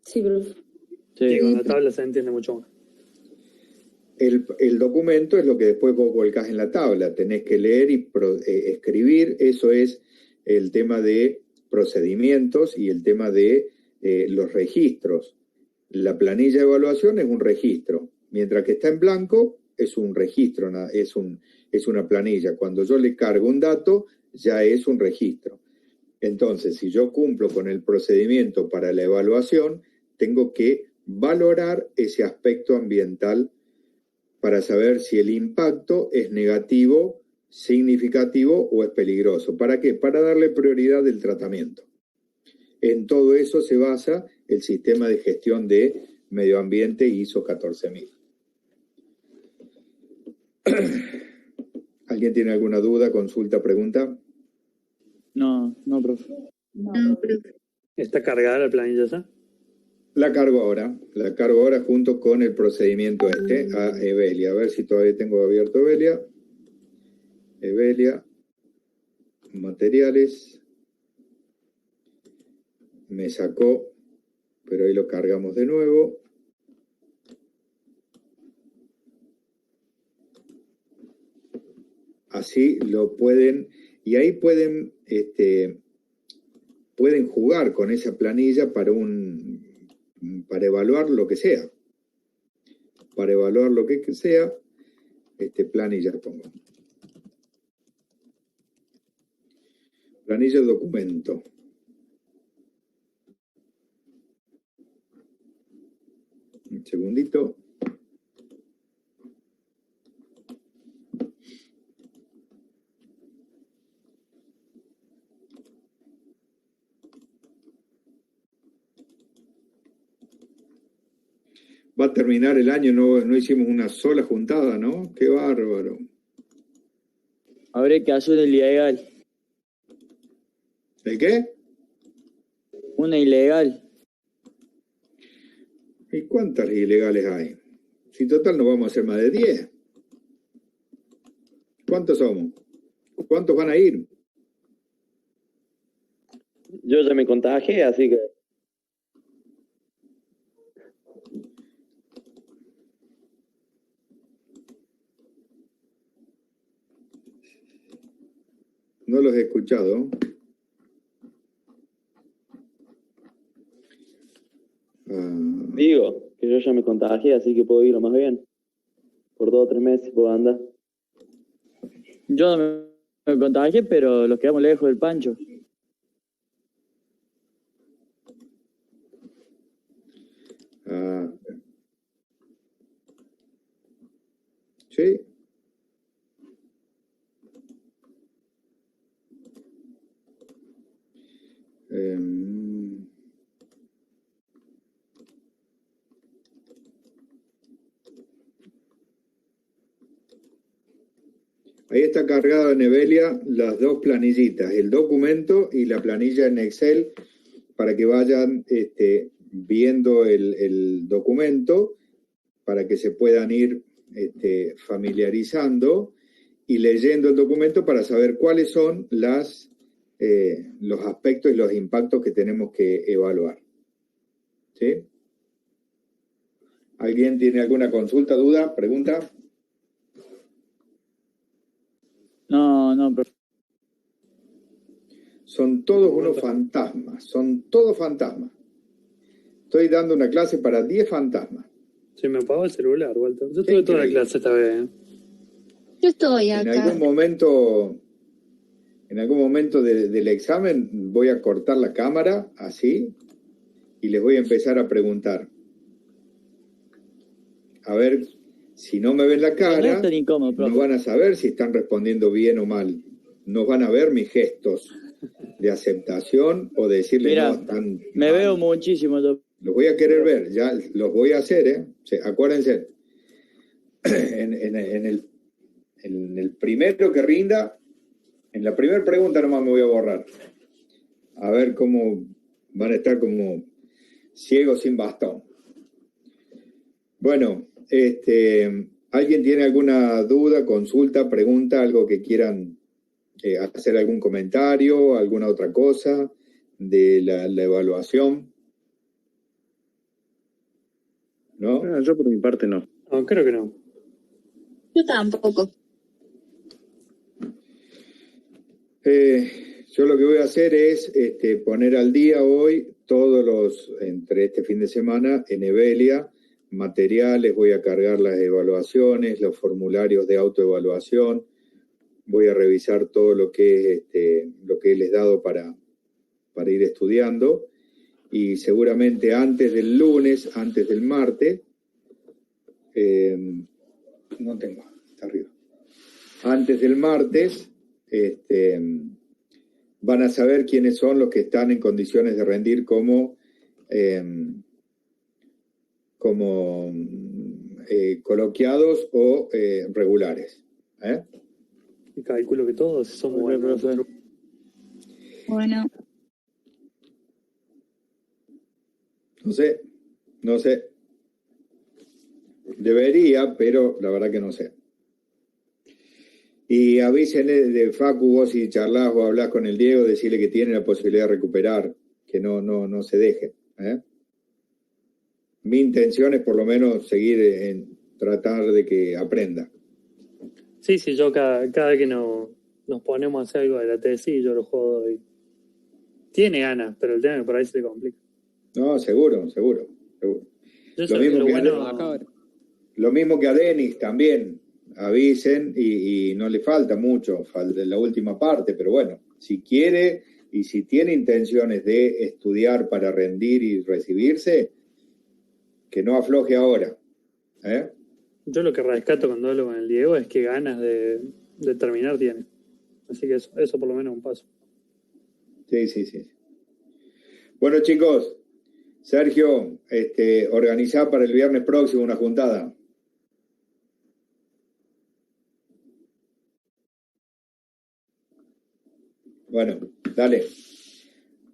E: Sí, profe.
C: Sí, con la tabla se entiende mucho más.
A: El documento es lo que después vos volcás en la tabla. Tenés que leer y escribir. Eso es el tema de procedimientos y el tema de los registros. La planilla de evaluación es un registro. Mientras que está en blanco, es un registro, es una planilla. Cuando yo le cargo un dato, ya es un registro. Entonces, si yo cumplo con el procedimiento para la evaluación, tengo que valorar ese aspecto ambiental para saber si el impacto es negativo, significativo o es peligroso. ¿Para qué? Para darle prioridad del tratamiento. En todo eso se basa el sistema de gestión de medio ambiente ISO 14000. ¿Alguien tiene alguna duda, consulta, pregunta?
H: No, profe.
F: No, profe.
C: ¿Está cargada la planilla ya?
A: La cargo ahora junto con el procedimiento a Evelia. A ver si todavía tengo abierto Evelia, materiales, me sacó, pero ahí lo cargamos de nuevo. Así lo pueden, y ahí pueden jugar con esa planilla para evaluar lo que sea. Para evaluar lo que sea, planilla pongo. Planilla de documento. Un segundito. Va a terminar el año, no hicimos una sola juntada, ¿no? ¡Qué bárbaro!
H: Habría que hacer una ilegal.
A: ¿El qué?
H: Una ilegal.
A: ¿Y cuántas ilegales hay? Si total no vamos a hacer más de 10. ¿Cuántos somos? ¿Cuántos van a ir?
J: Yo ya me contagié, así que...
A: No los he escuchado.
J: Digo, que yo ya me contagié, así que puedo ir lo más bien. Por 2 o 3 meses puedo andar.
H: Yo me contagié, pero los quedamos lejos del Pancho.
A: Sí. Ahí está cargado en Evelia las dos planillitas, el documento y la planilla en Excel, para que vayan viendo el documento, para que se puedan ir familiarizando y leyendo el documento para saber cuáles son los aspectos y los impactos que tenemos que evaluar. ¿Sí? ¿Alguien tiene alguna consulta, duda, pregunta?
H: No, pero...
A: Son todos unos fantasmas, son todos fantasmas. Estoy dando una clase para 10 fantasmas.
C: Se me apagó el celular, Walter. Yo tuve toda la clase esta vez.
F: Yo estoy acá.
A: En algún momento del examen voy a cortar la cámara, así, y les voy a empezar a preguntar. A ver, si no me ven la cara, no van a saber si están respondiendo bien o mal. No van a ver mis gestos de aceptación o de decirle,
H: mira,
A: no, están
H: me
A: mal.
H: veo muchísimo.
A: Los voy a querer ver, ya los voy a hacer, ¿eh? Sí, acuérdense, en el primero que rinda, en la primera pregunta nomás me voy a borrar. A ver cómo van a estar como ciegos sin bastón. Bueno, ¿Alguien tiene alguna duda, consulta, pregunta, algo que quieran hacer algún comentario, alguna otra cosa de la evaluación? ¿No?
B: Yo por mi parte no.
C: No, creo que no.
F: Yo tampoco.
A: Yo lo que voy a hacer es poner al día hoy entre este fin de semana en Evelia, materiales, voy a cargar las evaluaciones, los formularios de autoevaluación, voy a revisar todo lo que les he dado para ir estudiando, y seguramente antes del lunes, antes del martes, no tengo, está arriba, antes del martes, van a saber quiénes son los que están en condiciones de rendir como coloquiados o regulares.
C: Y calculo que todos somos buenos.
F: Bueno.
A: No sé. Debería, pero la verdad que no sé. Y avísenle de Facu, vos si charlás o hablás con el Diego, decirle que tiene la posibilidad de recuperar, que no se deje. Mi intención es por lo menos seguir en tratar de que aprenda.
C: Sí, yo cada vez que nos ponemos a hacer algo de la tesis, yo lo jodo y tiene ganas, pero el tema es que por ahí se le complica.
A: No, seguro. Lo mismo que a Denis también. Avisen y no le falta mucho, falta la última parte, pero bueno, si quiere y si tiene intenciones de estudiar para rendir y recibirse, que no afloje ahora.
C: Yo lo que rescato cuando hablo con el Diego es que ganas de terminar tiene. Así que eso por lo menos es un paso.
A: Sí. Bueno, chicos, Sergio, organizá para el viernes próximo una juntada. Bueno, dale.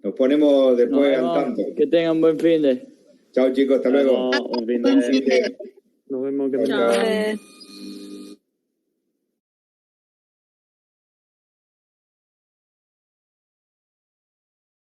A: Nos ponemos después al tanto.
H: Que tengan buen fin de.
A: Chao, chicos, hasta luego.
H: Buen fin de.
C: Nos vemos.
F: Chao.